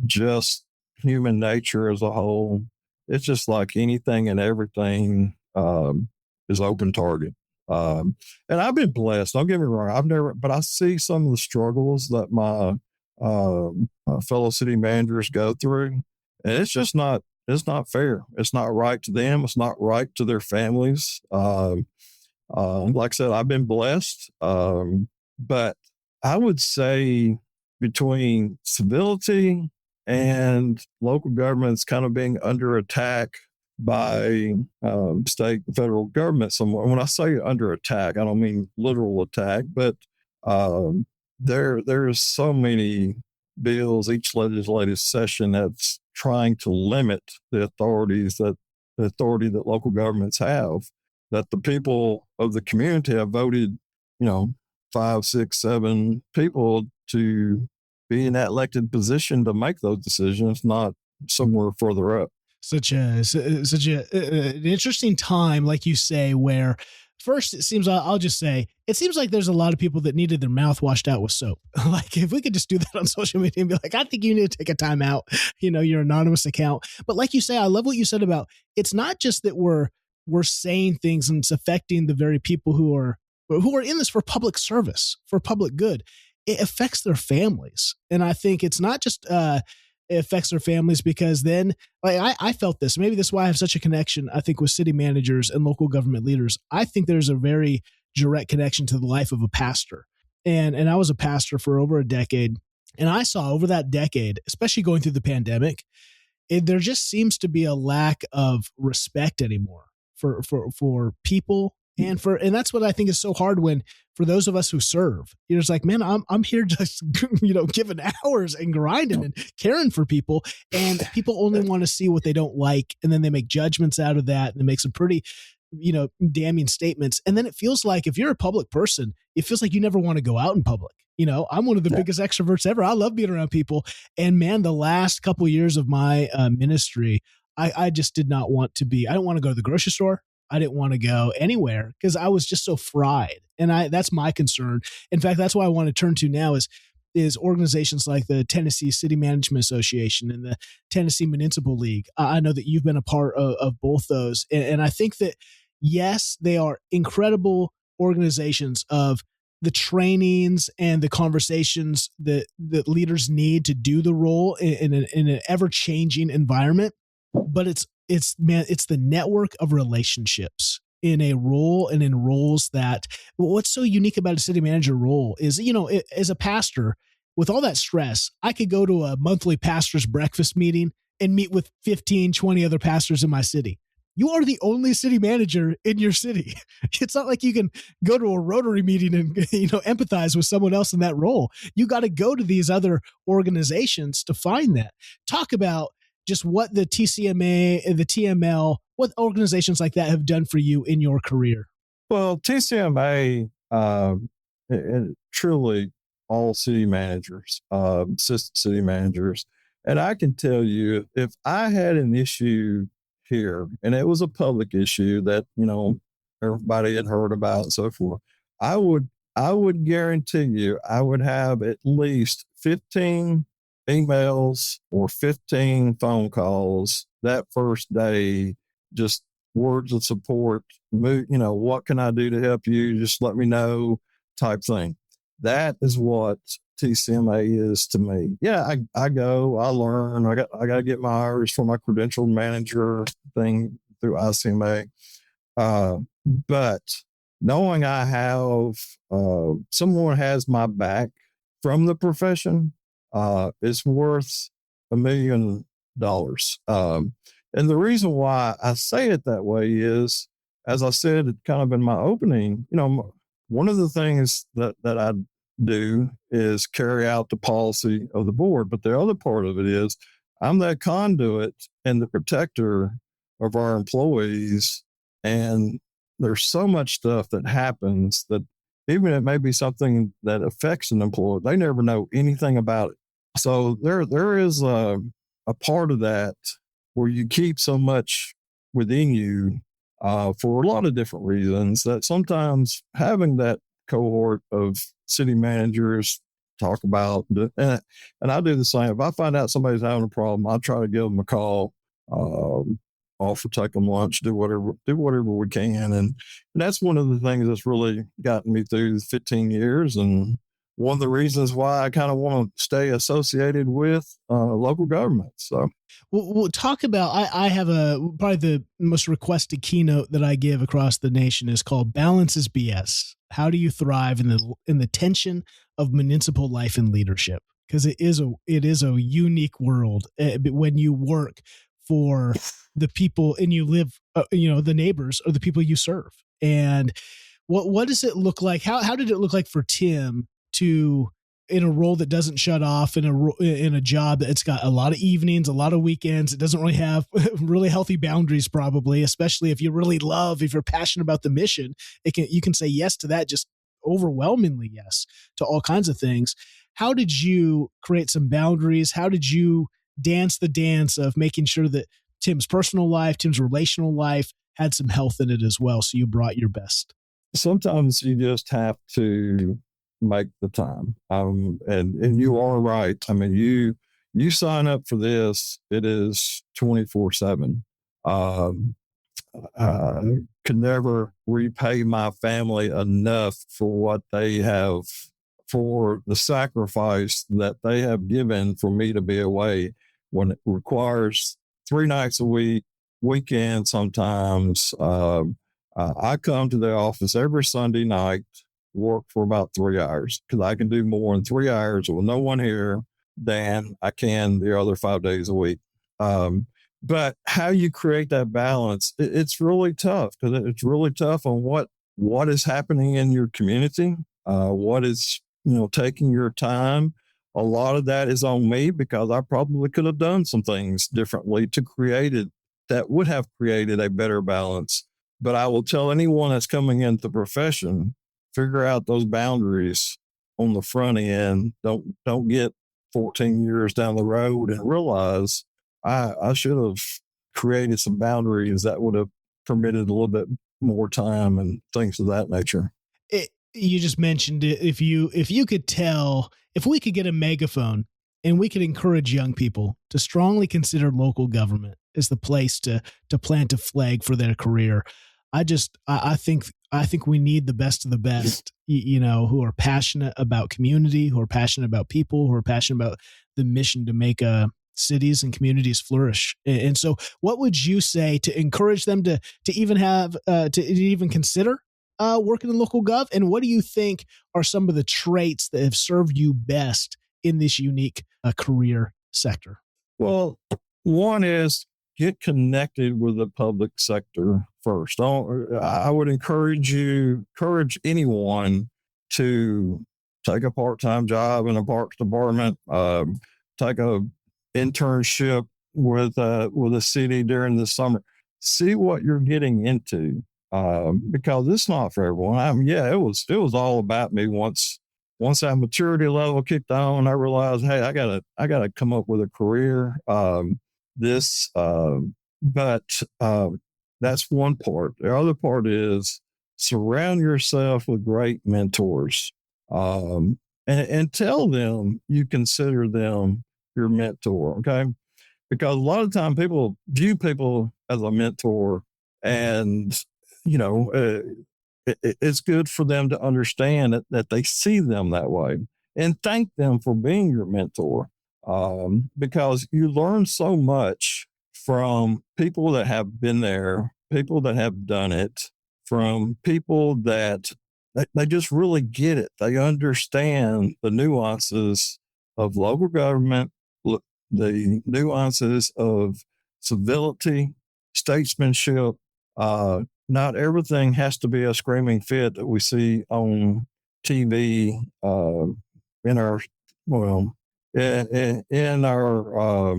Speaker 2: just human nature as a whole. It's just like anything and everything is open target. And I've been blessed. Don't get me wrong. But I see some of the struggles that my fellow city managers go through. And it's just not fair. It's not right to them. It's not right to their families. Like I said, I've been blessed. But I would say between civility and local governments kind of being under attack by state and federal government somewhere. When I say under attack, I don't mean literal attack, but there's so many bills each legislative session that's trying to limit the authority that local governments have, that the people of the community have voted, 5, 6, 7 people to be in that elected position to make those decisions, not somewhere further up.
Speaker 1: Such an interesting time, like you say, where first it seems, I'll just say, it seems like there's a lot of people that needed their mouth washed out with soap. Like if we could just do that on social media and be like, I think you need to take a time out, your anonymous account. But like you say, I love what you said about, it's not just that we're saying things and it's affecting the very people who are who are in this for public service, for public good, it affects their families. And I think it's not just it affects their families because then, like I felt this. Maybe that's why I have such a connection, I think, with city managers and local government leaders. I think there's a very direct connection to the life of a pastor. And I was a pastor for over a decade. And I saw over that decade, especially going through the pandemic, there just seems to be a lack of respect anymore for people. And that's what I think is so hard when, for those of us who serve, you're just like, man, I'm here just, giving hours and grinding and caring for people. And people only want to see what they don't like. And then they make judgments out of that. And they make some pretty, damning statements. And then it feels like if you're a public person, it feels like you never want to go out in public. I'm one of the biggest extroverts ever. I love being around people. And man, the last couple of years of my ministry, I just did not want to be. I didn't want to go to the grocery store. I didn't want to go anywhere because I was just so fried. And that's my concern. In fact, that's why I want to turn to now is organizations like the Tennessee City Management Association and the Tennessee Municipal League. I know that you've been a part of both those. And I think that, yes, they are incredible organizations of the trainings and the conversations that leaders need to do the role in an ever-changing environment. But it's the network of relationships in a role and in roles that what's so unique about a city manager role is, as a pastor, with all that stress, I could go to a monthly pastor's breakfast meeting and meet with 15, 20 other pastors in my city. You are the only city manager in your city. It's not like you can go to a Rotary meeting and, empathize with someone else in that role. You got to go to these other organizations to find that. Talk about just what the TCMA and the TML, what organizations like that have done for you in your career.
Speaker 2: Well, TCMA, truly all city managers, assistant city managers. And I can tell you, if I had an issue here, and it was a public issue that, everybody had heard about and so forth, I would guarantee you, I would have at least 15 emails or 15 phone calls that first day, just words of support, what can I do to help you? Just let me know type thing. That is what TCMA is to me. Yeah, I go, I learn, I got to get my hours for my credential manager thing through ICMA. But knowing I have, someone has my back from the profession, it's worth $1 million. And the reason why I say it that way is, as I said, kind of in my opening, one of the things that I do is carry out the policy of the board. But the other part of it is I'm that conduit and the protector of our employees. And there's so much stuff that happens that even it may be something that affects an employee, they never know anything about it. So there is a part of that where you keep so much within you for a lot of different reasons that sometimes having that cohort of city managers talk about, and I do the same. If I find out somebody's having a problem, I try to give them a call, offer, take them lunch, do whatever we can. And that's one of the things that's really gotten me through 15 years. And one of the reasons why I kind of want to stay associated with local government. So
Speaker 1: we'll talk about, I have probably the most requested keynote that I give across the nation is called Balance is BS. How do you thrive in the tension of municipal life and leadership? Because it is a unique world when you work for the people and you live, the neighbors or the people you serve. And what does it look like? How did it look like for Tim to, in a role that doesn't shut off, in a job that's got a lot of evenings, a lot of weekends, it doesn't really have really healthy boundaries, probably, especially if you're passionate about the mission, you can say yes to that, just overwhelmingly yes to all kinds of things. How did you create some boundaries? How did you dance the dance of making sure that Tim's personal life, Tim's relational life had some health in it as well, so you brought your best?
Speaker 2: Sometimes you just have to make the time. And you are right. I mean, you sign up for this, it is 24/7. could never repay my family enough for what they have, for the sacrifice that they have given for me to be away when it requires 3 nights a week, weekend sometimes. I come to the office every Sunday night, work for about 3 hours because I can do more in 3 hours with no one here than I can the other 5 days a week. But how you create that balance, it's really tough because it's really tough on what is happening in your community, what is, taking your time. A lot of that is on me because I probably could have done some things differently to create it that would have created a better balance. But I will tell anyone that's coming into the profession, figure out those boundaries on the front end. Don't get 14 years down the road and realize I should have created some boundaries that would have permitted a little bit more time and things of that nature.
Speaker 1: You just mentioned it. If you could tell, if we could get a megaphone and we could encourage young people to strongly consider local government as the place to plant a flag for their career, I think we need the best of the best, who are passionate about community, who are passionate about people, who are passionate about the mission to make cities and communities flourish. And so what would you say to encourage them to even have, to even consider working in local gov? And what do you think are some of the traits that have served you best in this unique career sector?
Speaker 2: Well, one is get connected with the public sector first. I would encourage anyone to take a part-time job in a parks department, take a internship with a city during the summer. See what you're getting into, because it's not for everyone. It was all about me once that maturity level kicked on. I realized, hey, I gotta come up with a career. But that's one part. The other part is surround yourself with great mentors, and tell them you consider them your mentor. Okay. Because a lot of time people view people as a mentor, and, it's good for them to understand that they see them that way and thank them for being your mentor. Because you learn so much from people that have been there, people that have done it, from people that they just really get it. They understand the nuances of local government, the nuances of civility, statesmanship. Not everything has to be a screaming fit that we see on TV, in our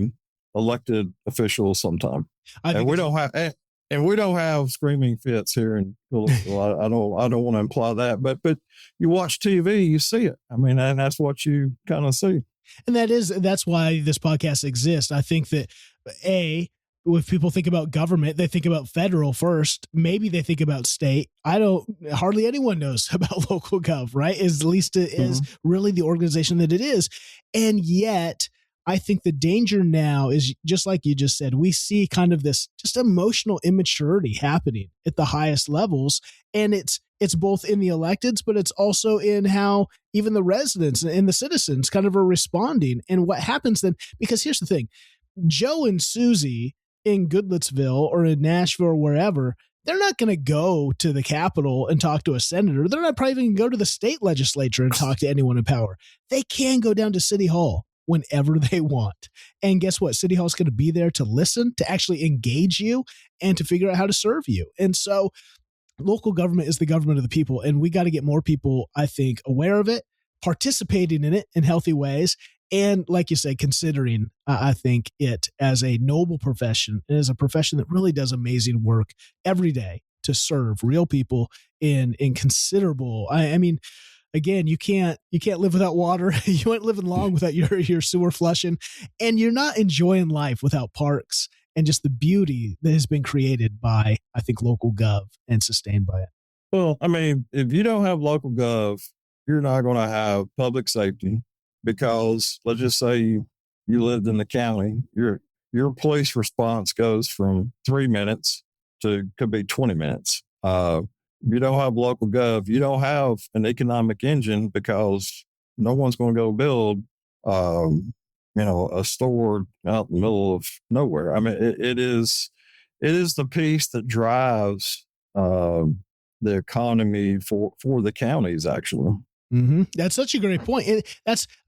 Speaker 2: elected officials sometimes. And we don't have screaming fits here in Goodlettsville. I don't want to imply that, but you watch TV, you see it. And that's what you kind of see.
Speaker 1: And that's why this podcast exists. I think that if people think about government, they think about federal first. Maybe they think about state. Hardly anyone knows about local gov, right? At least it is really the organization that it is. And yet I think the danger now is, just like you just said, we see kind of this just emotional immaturity happening at the highest levels. And it's both in the electeds, but it's also in how even the residents and the citizens kind of are responding. And what happens then, because here's the thing, Joe and Susie in Goodlettsville or in Nashville or wherever, they're not going to go to the Capitol and talk to a senator. They're not probably going to go to the state legislature and talk to anyone in power. They can go down to City Hall whenever they want. And guess what? City Hall is going to be there to listen, to actually engage you, and to figure out how to serve you. And so local government is the government of the people. And we got to get more people, I think, aware of it, participating in it in healthy ways. And like you say, considering, I think, it as a noble profession, and as a profession that really does amazing work every day to serve real people in considerable. I mean, again, you can't live without water. You ain't living long without your sewer flushing, and you're not enjoying life without parks and just the beauty that has been created by, I think, local gov and sustained by it.
Speaker 2: Well, if you don't have local gov, you're not going to have public safety. Because let's just say you lived in the county, your police response goes from 3 minutes could be 20 minutes. You don't have local gov, you don't have an economic engine because no one's going to go build, a store out in the middle of nowhere. I mean, it is the piece that drives the economy for the counties, actually.
Speaker 1: Mm-hmm. That's such a great point. And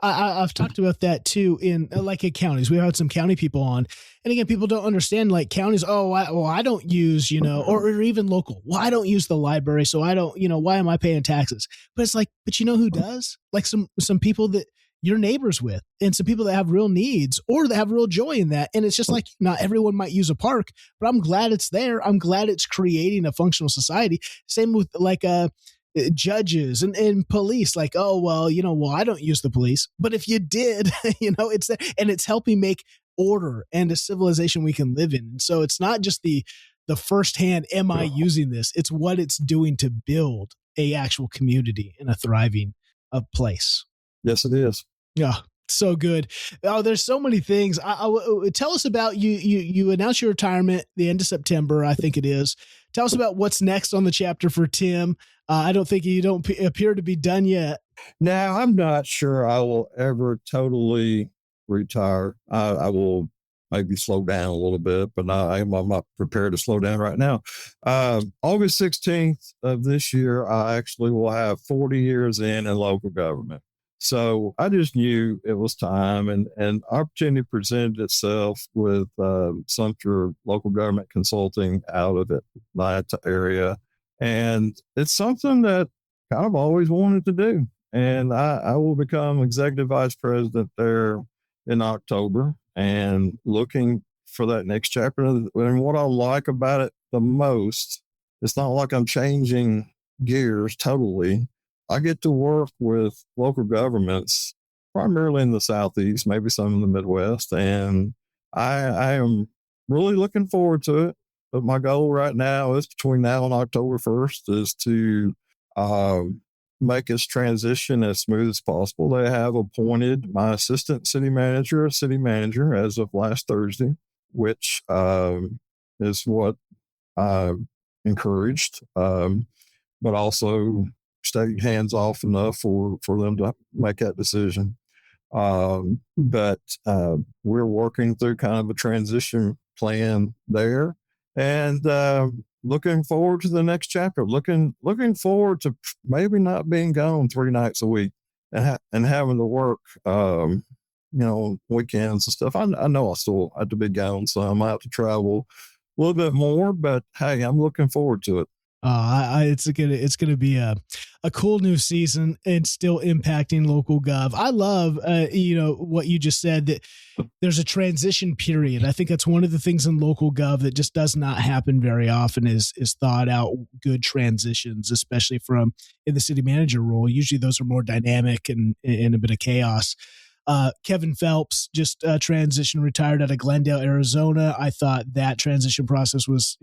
Speaker 1: I've talked about that too in counties. We had some county people on, and again, people don't understand like counties. Oh, I don't use, or even local. Well, I don't use the library. So I don't, why am I paying taxes? But it's like, but you know who does? Like some people that you're neighbors with, and some people that have real needs or that have real joy in that. And it's just like, not everyone might use a park, but I'm glad it's there. I'm glad it's creating a functional society. Same with judges and police, like, oh, well, I don't use the police, but if you did, it's there, and it's helping make order and a civilization we can live in. And so it's not just the firsthand, am I using this? It's what it's doing to build a actual community and a thriving place.
Speaker 2: Yes, it is.
Speaker 1: Yeah. So good. Oh, there's so many things. Tell us about you announced your retirement the end of September, I think it is. Tell us about what's next on the chapter for Tim. I don't think you don't appear to be done yet.
Speaker 2: Now, I'm not sure I will ever totally retire. I will maybe slow down a little bit, but I'm not prepared to slow down right now. August 16th of this year, I actually will have 40 years in local government. So I just knew it was time, and opportunity presented itself with Sumter Local Government Consulting out of Atlanta area. And it's something that kind of always wanted to do. And I will become executive vice president there in October, and looking for that next chapter. And what I like about it the most, it's not like I'm changing gears totally. I get to work with local governments, primarily in the Southeast, maybe some in the Midwest, and I am really looking forward to it. But my goal right now is between now and October 1st is to make this transition as smooth as possible. They have appointed my assistant city manager as of last Thursday, which is what I encouraged, but also stay hands off enough for them to make that decision. But we're working through kind of a transition plan there, and looking forward to the next chapter. Looking forward to maybe not being gone 3 nights a week and having to work, weekends and stuff. I know I still have to be gone, so I might have to travel a little bit more. But hey, I'm looking forward to it.
Speaker 1: It's gonna be a cool new season and still impacting local gov. I love what you just said, that there's a transition period. I think that's one of the things in local gov that just does not happen very often is thought out good transitions, especially from in the city manager role. Usually those are more dynamic and a bit of chaos. Kevin Phelps just transitioned, retired out of Glendale, Arizona. I thought that transition process was,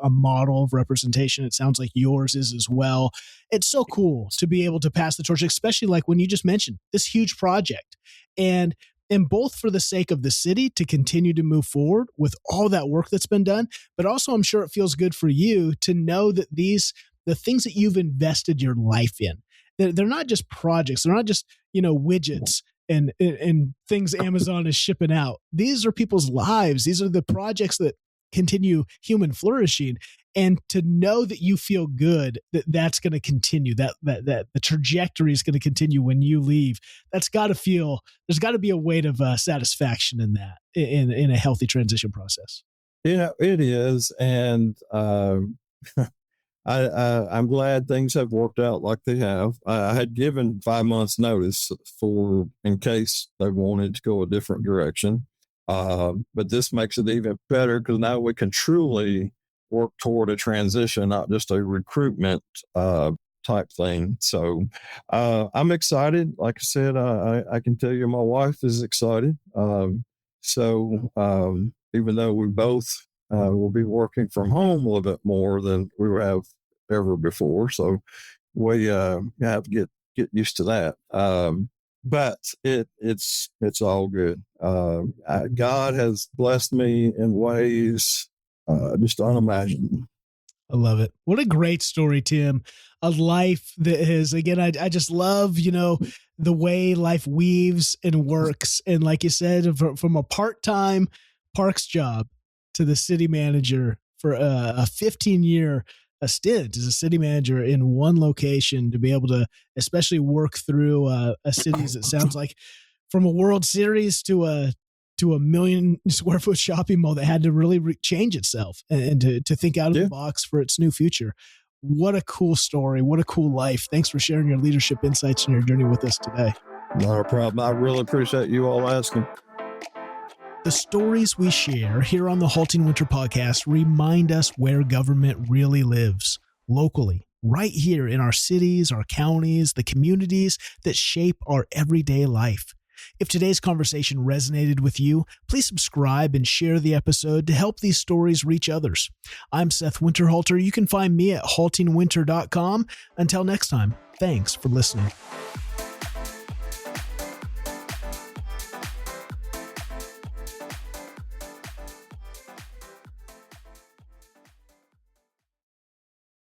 Speaker 1: a model of representation. It sounds like yours is as well. It's so cool to be able to pass the torch, especially like when you just mentioned this huge project, and both for the sake of the city to continue to move forward with all that work that's been done, but also I'm sure it feels good for you to know that the things that you've invested your life in, they're not just projects. They're not just, widgets and things Amazon is shipping out. These are people's lives. These are the projects that continue human flourishing. And to know that you feel good, that's going to continue, that the trajectory is going to continue when you leave, there's got to be a weight of satisfaction in that, in a healthy transition process.
Speaker 2: It is. And I'm glad things have worked out like they have. I had given 5 months notice in case they wanted to go a different direction. But this makes it even better because now we can truly work toward a transition, not just a recruitment type thing. So I'm excited. Like I said, I can tell you my wife is excited. So even though we both will be working from home a little bit more than we have ever before. So we have to get used to that. But it's all good. God has blessed me in ways just unimaginable.
Speaker 1: I love it. What a great story, Tim. A life that is, again, I just love, the way life weaves and works. And like you said, from a part-time parks job to the city manager for a 15-year stint as a city manager in one location, to be able to especially work through a cities, it sounds like, from a World Series to a 1 million square foot shopping mall that had to really change itself and to think out of the box for its new future. What a cool story. What a cool life. Thanks for sharing your leadership insights and your journey with us today.
Speaker 2: Not a problem. I really appreciate you all asking.
Speaker 1: The stories we share here on the HaltingWinter Podcast remind us where government really lives, locally, right here in our cities, our counties, the communities that shape our everyday life. If today's conversation resonated with you, please subscribe and share the episode to help these stories reach others. I'm Seth Winterhalter. You can find me at haltingwinter.com. Until next time, thanks for listening.